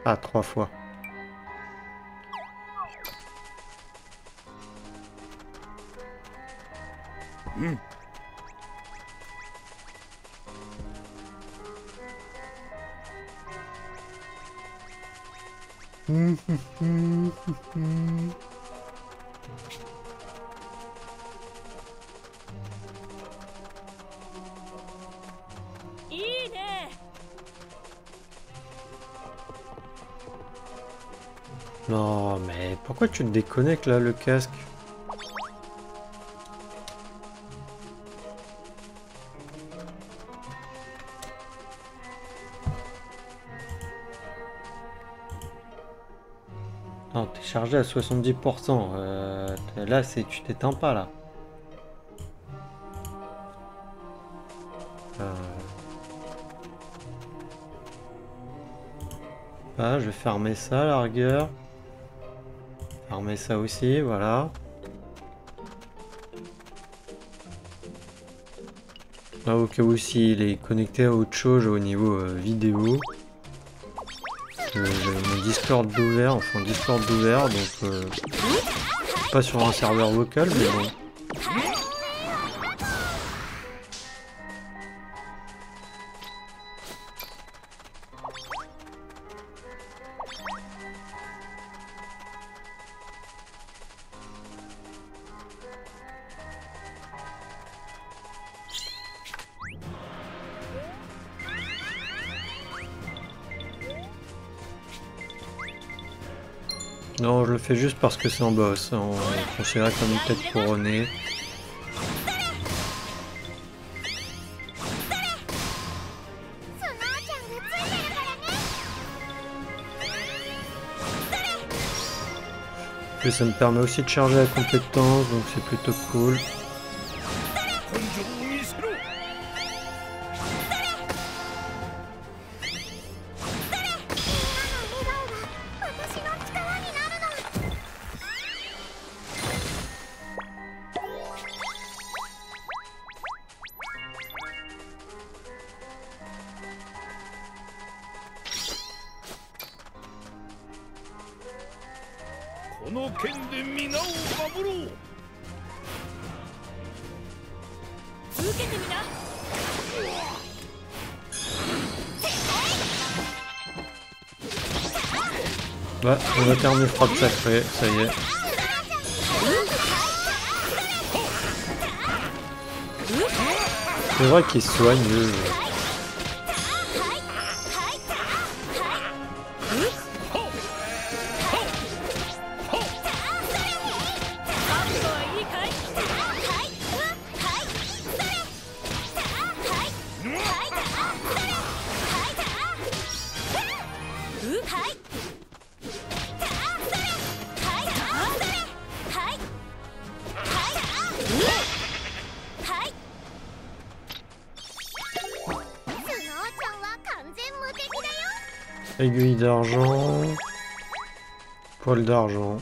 Ah, 3 fois. Non, mais pourquoi tu te déconnectes là le casque? Non, t'es chargé à 70%. Là, tu t'éteins pas là. Ah, je vais fermer ça à la rigueur. Fermer ça aussi, voilà. Là, au cas où s'il est connecté à autre chose au niveau vidéo. J'ai mon Discord d'ouvert, enfin Discord d'ouvert, donc pas sur un serveur vocal, mais bon. Non, je le fais juste parce que c'est un boss. On considère comme une tête couronnée. Et ça me permet aussi de charger la compétence, donc c'est plutôt cool. Ouais, on va terminer frappe sacrée, ça y est. C'est vrai qu'il soigne eux. Aiguille d'argent. Poil d'argent.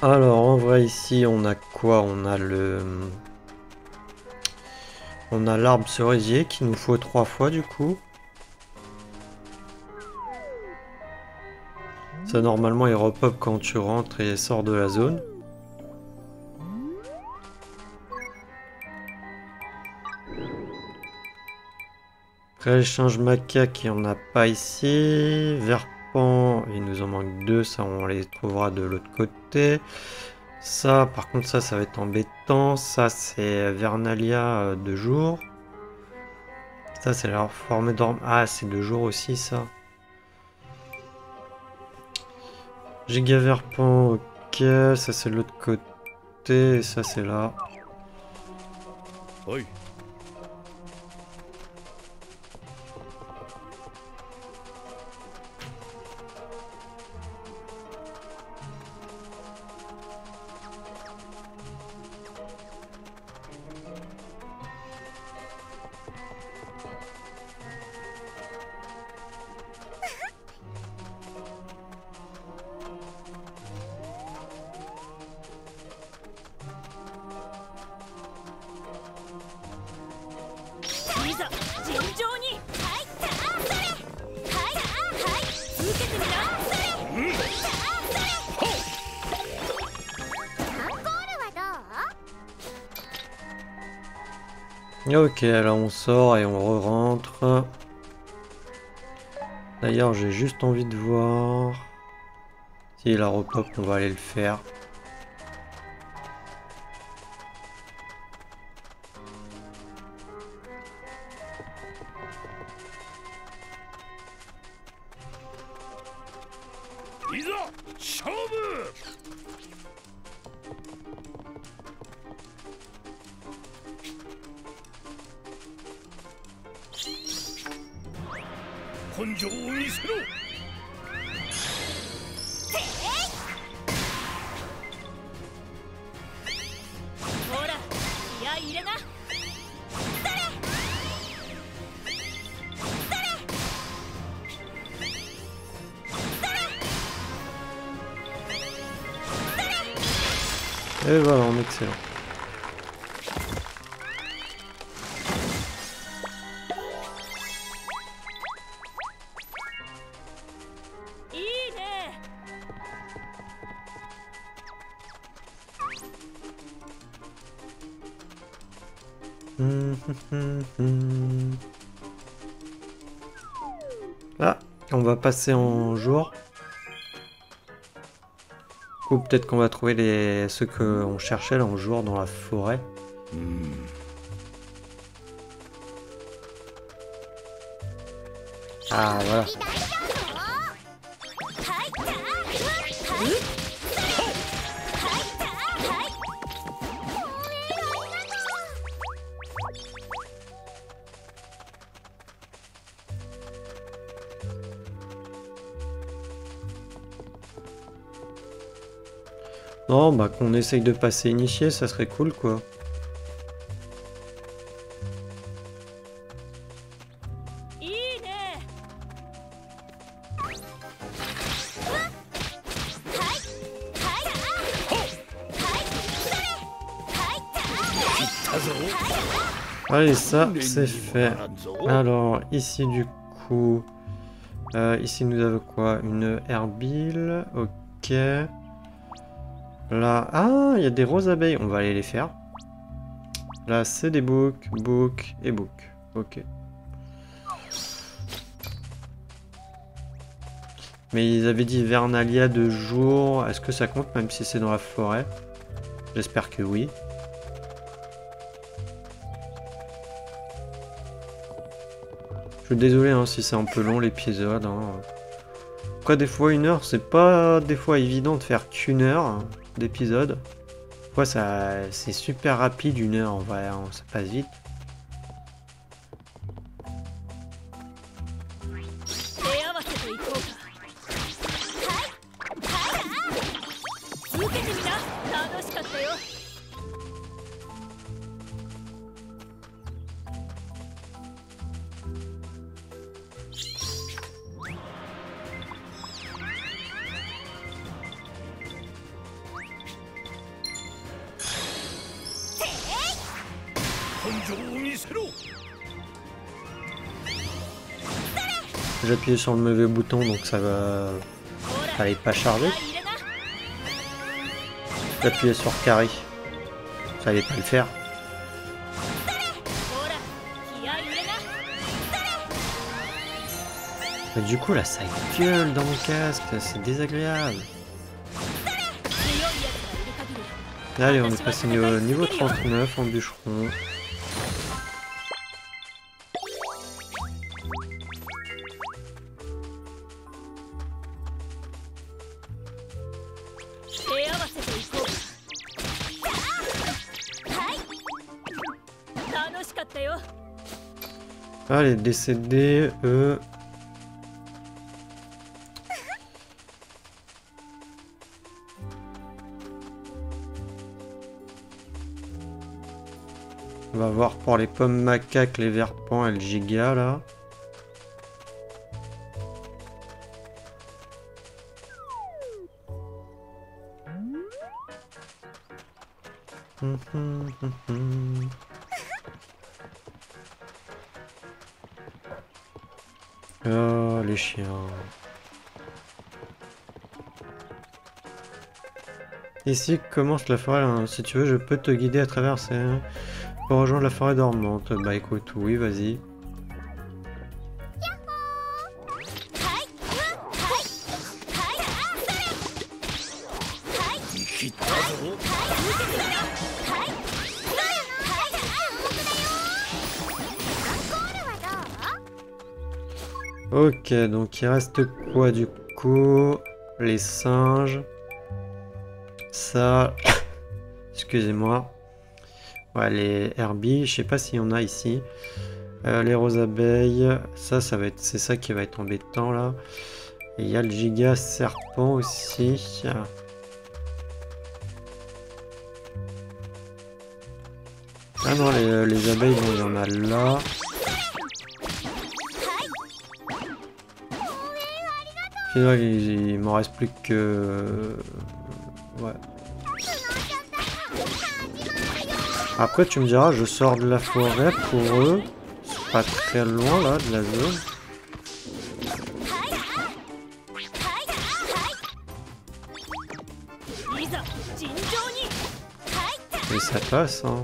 Alors en vrai ici on a quoi? On a l'arbre cerisier qu'il nous faut 3 fois du coup. Ça normalement il repop quand tu rentres et sors de la zone. Après l'échange macaque il n'y en a pas ici. Verpan il nous en manque 2, ça on les trouvera de l'autre côté. Ça par contre ça va être embêtant. Ça c'est Vernalia de jour. Ça c'est leur formée d'orme. Ah c'est de jour aussi ça. Gigaverpan, ok, ça c'est de l'autre côté, et ça c'est là. Oui. Ok, là on sort et on re-rentre. D'ailleurs, j'ai juste envie de voir si la repop, on va aller le faire. Et voilà, on est excellent. Ah, on va passer en jour. Ou peut-être qu'on va trouver ceux qu'on cherchait là en jour dans la forêt. Ah voilà. Non, bah qu'on essaye de passer initié, ça serait cool quoi. Allez, ça c'est fait. Alors, ici du coup... ici nous avons quoi? Une herbile. Ok. Là... Ah, il y a des roses abeilles. On va aller les faire. Là, c'est des boucs, boucs et boucs. Ok. Mais ils avaient dit Vernalia de jour. Est-ce que ça compte même si c'est dans la forêt? J'espère que oui. Je suis désolé hein, si c'est un peu long l'épisode. Hein. Après, des fois, 1 heure, c'est pas des fois évident de faire qu'1 heure d'épisode. Des fois, c'est super rapide, 1 heure, en vrai, hein, ça passe vite. J'ai appuyé sur le mauvais bouton donc ça va... Fallait pas charger. J'ai appuyé sur carré. Ça allait pas le faire. Mais du coup là ça gueule dans mon casque, c'est désagréable. Allez, on est passé au niveau 39 en bûcheron. Allez, décédés, eux. On va voir pour les pommes macaques, les verpents et le giga là. Oh, les chiens. Ici commence la forêt. Hein. Si tu veux, je peux te guider à travers ces... Pour rejoindre la forêt dormante. Bah écoute, oui, vas-y. Ok, donc il reste quoi du coup? Les singes. Ça... Excusez-moi. Ouais, les herbies, je sais pas s'il y en a ici. Les roses abeilles, ça va être... C'est ça qui va être embêtant là. Et il y a le giga serpent aussi. Ah non, les abeilles, bon, il y en a là. Finalement, il m'en reste plus que... Ouais. Après, tu me diras, je sors de la forêt pour eux. C'est pas très loin, là, de la zone. Et ça passe, hein.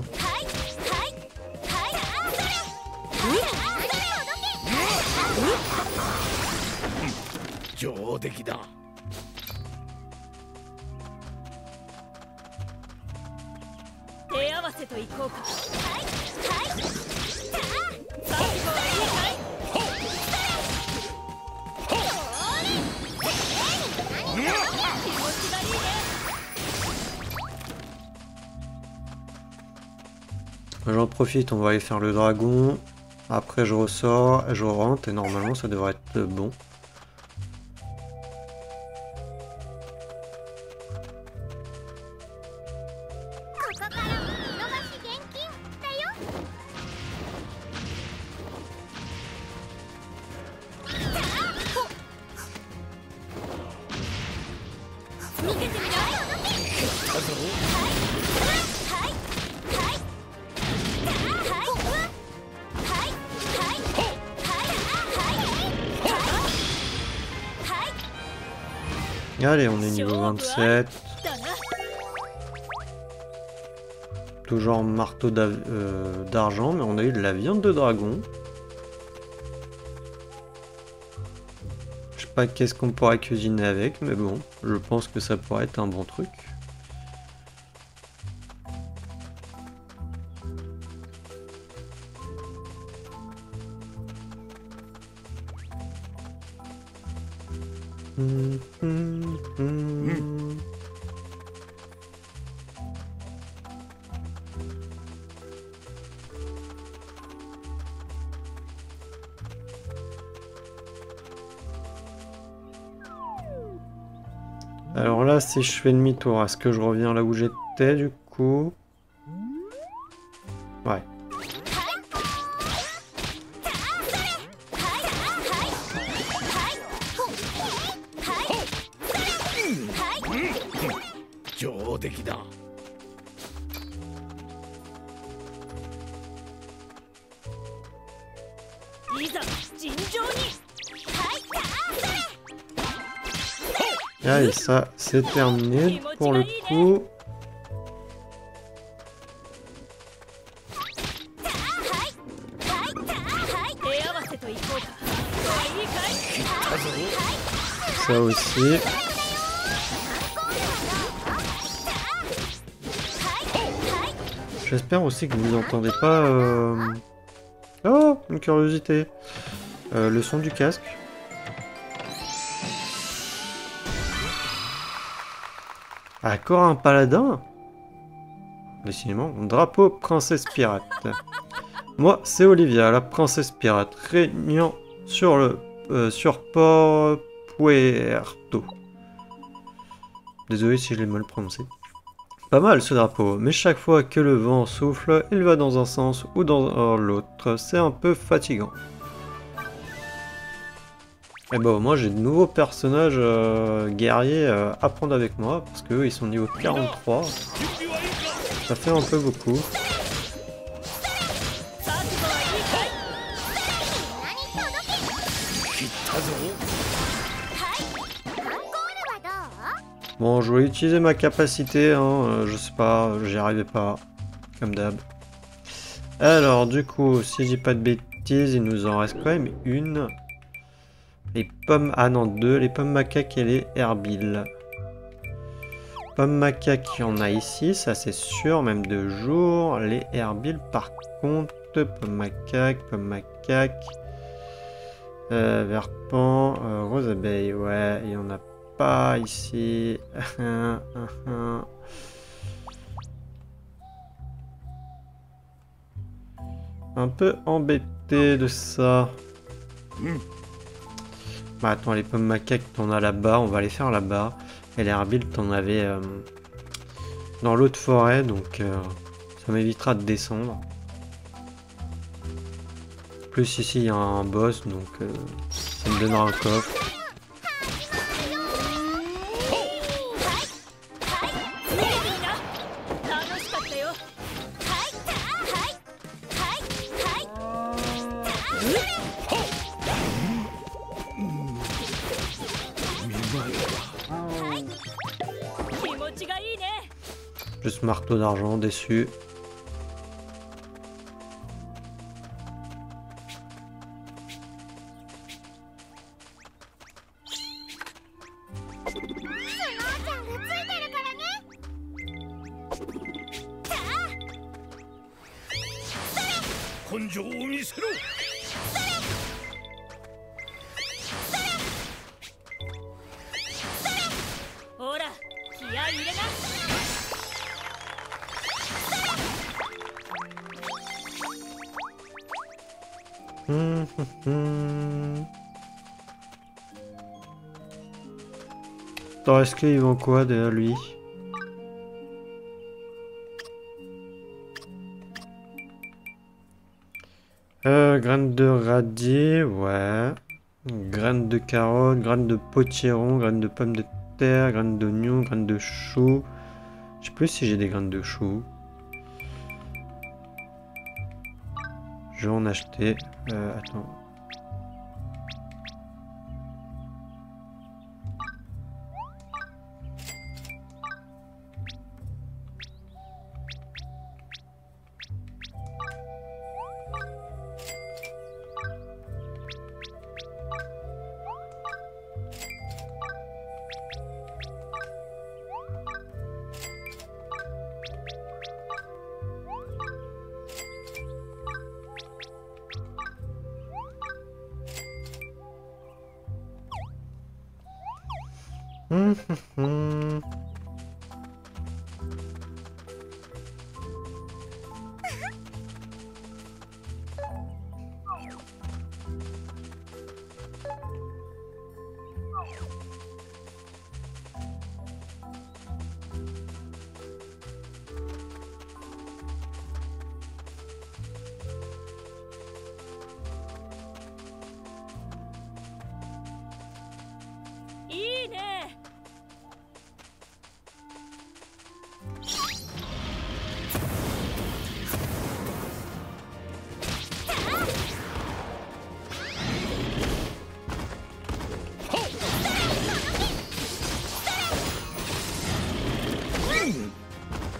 上出来だ。手合わせといこうか。はいはい。さあ、最後はいいかい。気持ちがいいね。J'en profite, on va aller faire le dragon. Après je ressors, je rentre et normalement ça devrait être bon. Allez, on est niveau 27. Toujours marteau d'argent, mais on a eu de la viande de dragon. Je sais pas qu'est-ce qu'on pourrait cuisiner avec, mais bon, je pense que ça pourrait être un bon truc. Alors là, si je fais demi-tour, est-ce que je reviens là où j'étais du coup? Ouais. Allez, ça, c'est terminé pour le coup. Ça aussi. J'espère aussi que vous n'entendez pas... Oh, une curiosité. Le son du casque. Encore un paladin? Décidément, drapeau princesse pirate. Moi, c'est Olivia, la princesse pirate, régnant sur le sur Port Puerto. Désolé si je l'ai mal prononcé. Pas mal ce drapeau, mais chaque fois que le vent souffle, il va dans un sens ou dans l'autre. C'est un peu fatigant. Et bon, moi j'ai de nouveaux personnages guerriers à prendre avec moi, parce qu'eux ils sont niveau 43. Ça fait un peu beaucoup. Bon, je voulais utiliser ma capacité, hein, je sais pas, j'y arrivais pas, comme d'hab. Alors, du coup, si je dis pas de bêtises, il nous en reste quand même une. Les pommes... Ah non, deux. Les pommes macaques et les herbiles. Pommes macaques, il y en a ici, ça c'est sûr, même de jour. Les herbiles, par contre, pommes macaques, verpan, rose abeille, ouais, il y en a pas ici. Un peu embêté de ça. Bah attends, les pommes macaques, t'en as là-bas, on va les faire là-bas. Et les herbiles, t'en avais dans l'autre forêt, donc ça m'évitera de descendre. Plus ici, il y a un boss, donc ça me donnera un coffre. Juste marteau d'argent, déçu. 根性を見せろ。ほら気合い入れな。Attends, est-ce qu'il vend quoi derrière lui? Graines de radis, ouais. Graines de carottes, graines de potiron, graines de pommes de terre, graines d'oignon, graines de chou. Je sais plus si j'ai des graines de chou. Je vais en acheter. Attends.いいね。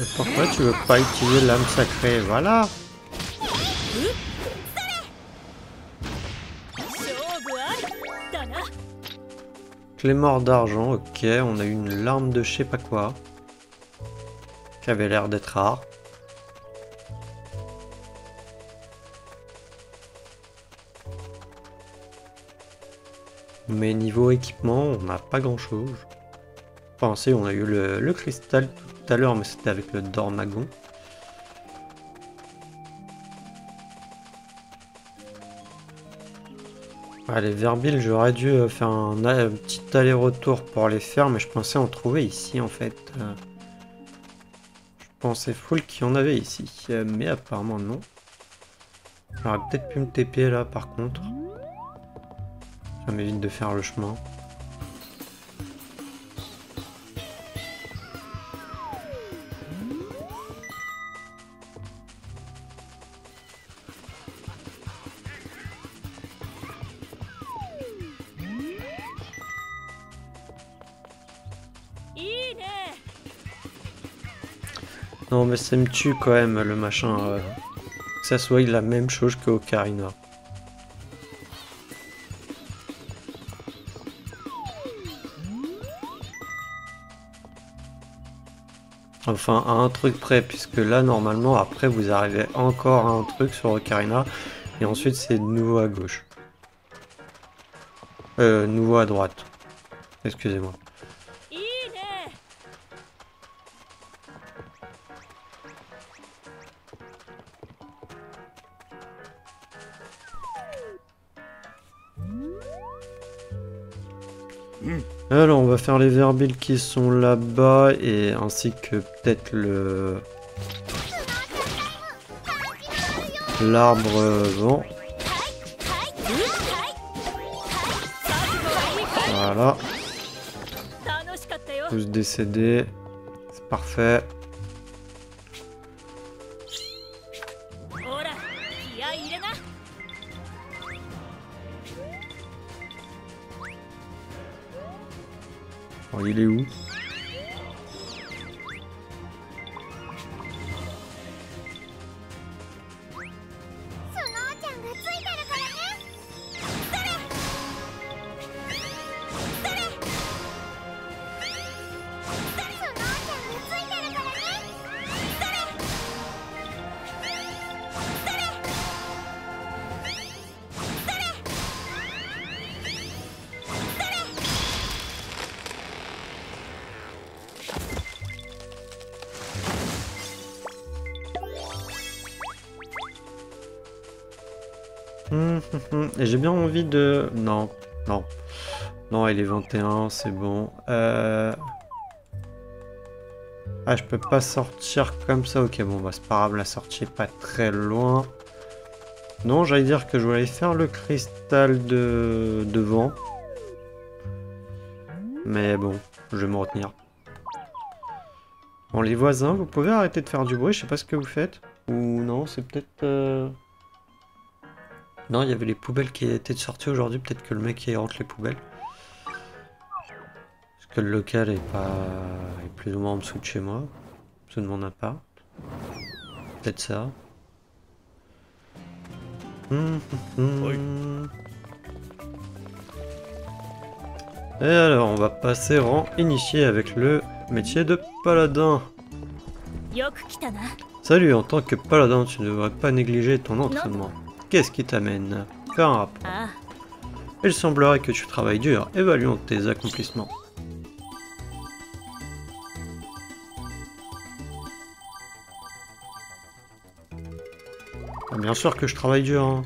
Et pourquoi tu veux pas utiliser l'âme sacrée? Voilà. 勝負ありだな。 Clémore d'argent, ok. On a eu une larme de je sais pas quoi. Qui avait l'air d'être rare. Mais niveau équipement, on n'a pas grand chose. Enfin, si, on a eu le cristal tout à l'heure, mais c'était avec le Dormagon. Ah, les verbiles, j'aurais dû faire un petit aller-retour pour les faire, mais je pensais en trouver ici en fait. Je pensais full qu'il y en avait ici, mais apparemment non. J'aurais peut-être pu me TP là par contre. Ça m'évite de faire le chemin. Non mais ça me tue quand même le machin. Que ça soit la même chose que Ocarina. Enfin à un truc près, puisque là normalement après vous arrivez encore à un truc sur Ocarina. Et ensuite c'est de nouveau à gauche. Nouveau à droite. Excusez-moi. Alors on va faire les verbiles qui sont là-bas et ainsi que peut-être l'arbre vent. Voilà. Tous décédés. C'est parfait. Oh, il est où? Et j'ai bien envie de... Non, non. Non, il est 21, c'est bon. Ah, je peux pas sortir comme ça. Ok, bon, bah c'est pas grave, la sortie est pas très loin. Non, j'allais dire que je voulais faire le cristal de vent. Mais bon, je vais me retenir. Bon, les voisins, vous pouvez arrêter de faire du bruit, je sais pas ce que vous faites. Ou non, c'est peut-être... Non, il y avait les poubelles qui étaient sorties aujourd'hui, peut-être que le mec il rentre les poubelles. Parce que le local est pas... est plus ou moins en dessous de chez moi. En dessous de mon appart. Peut-être ça. Oui. Et alors, on va passer rang initié avec le métier de paladin. よく来たな。 Salut, en tant que paladin, tu ne devrais pas négliger ton entraînement. Qu'est-ce qui t'amène? Faire un rapport. あ Il semblerait que tu travailles dur. Évaluons tes accomplissements. Ah, bien sûr que je travaille dur. Hein.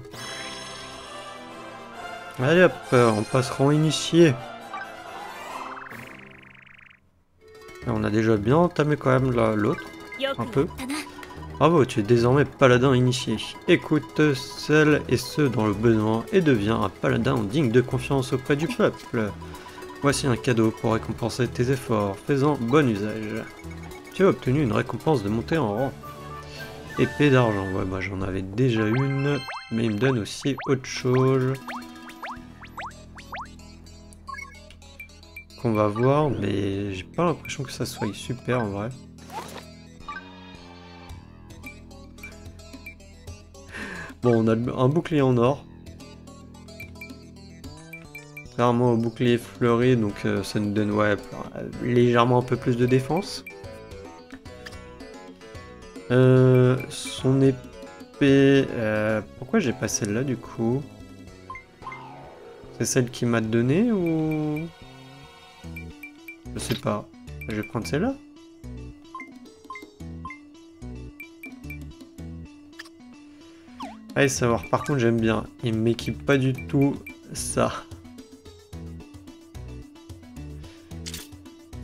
Allez hop, on passe rang initié. Et on a déjà bien entamé quand même l'autre. あ、よくUn peu. やったな。 Bravo, tu es désormais paladin initié. Écoute celles et ceux dans le besoin et deviens un paladin digne de confiance auprès du peuple. Voici un cadeau pour récompenser tes efforts, fais-en bon usage. Tu as obtenu une récompense de montée en rang. Épée d'argent, ouais, moi j'en avais déjà une, mais il me donne aussi autre chose. Qu'on va voir, mais j'ai pas l'impression que ça soit super en vrai. Bon, on a un bouclier en or. Clairement, un bouclier fleuri, donc ça nous donne ouais, légèrement un peu plus de défense. Son épée... pourquoi j'ai pas celle-là du coup? C'est celle qui m'a donné ou... Je sais pas. Je vais prendre celle-là. Allez savoir, par contre j'aime bien. Il m'équipe pas du tout ça.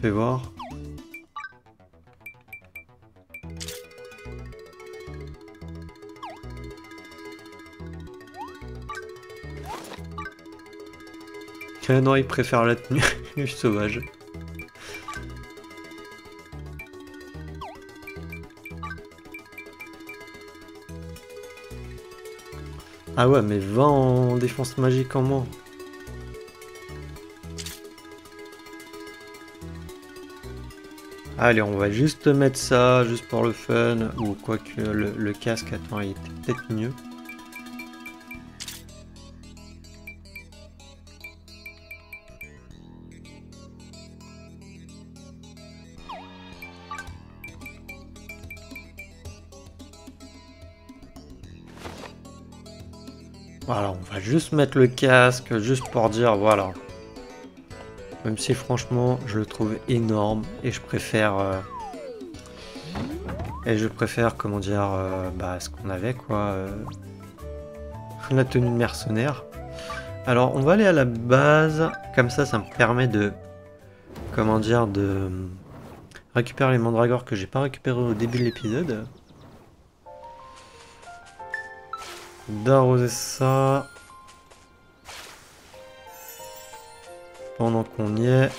Fais voir. Ah non, il préfère la tenue sauvage. Ah ouais, mais 20 en défense magique en moins. Allez, on va juste mettre ça, juste pour le fun. Ou quoique le casque, attends, il était peut-être mieux. Voilà, on va juste mettre le casque, juste pour dire, voilà. Même si franchement, je le trouve énorme et je préfère... comment dire, bah, ce qu'on avait, quoi. La tenue de mercenaire. Alors, on va aller à la base. Comme ça me permet de... Comment dire, de... récupérer les mandragores que j'ai pas récupéré au début de l'épisode. D'arroser ça. Pendant qu'on y est.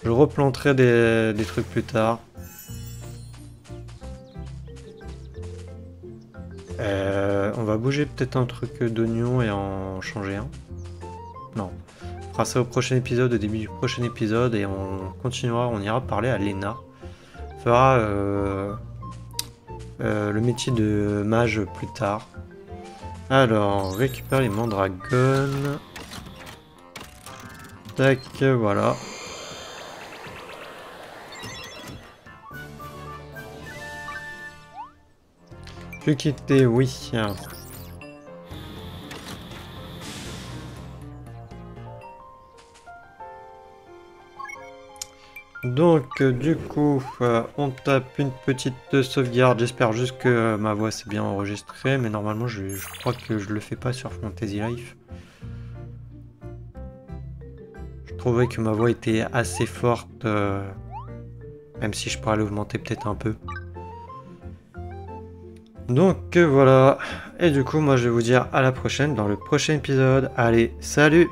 Je replanterai des trucs plus tard. On va bouger peut-être un truc d'oignon et en changer un. Non. On fera ça au prochain épisode, au début du prochain épisode, et on continuera, on ira parler à Lena. On fera le métier de mage plus tard. Alors, récupère les mandragones. Tac, voilà. Plus quitter, oui. Donc, du coup, on tape une petite sauvegarde. J'espère juste que ma voix s'est bien enregistrée, mais normalement, je crois que je le fais pas sur Fantasy Life. Je trouvais que ma voix était assez forte, même si je pourrais l'augmenter peut-être un peu. Donc voilà, et du coup moi je vais vous dire à la prochaine dans le prochain épisode. Allez, salut!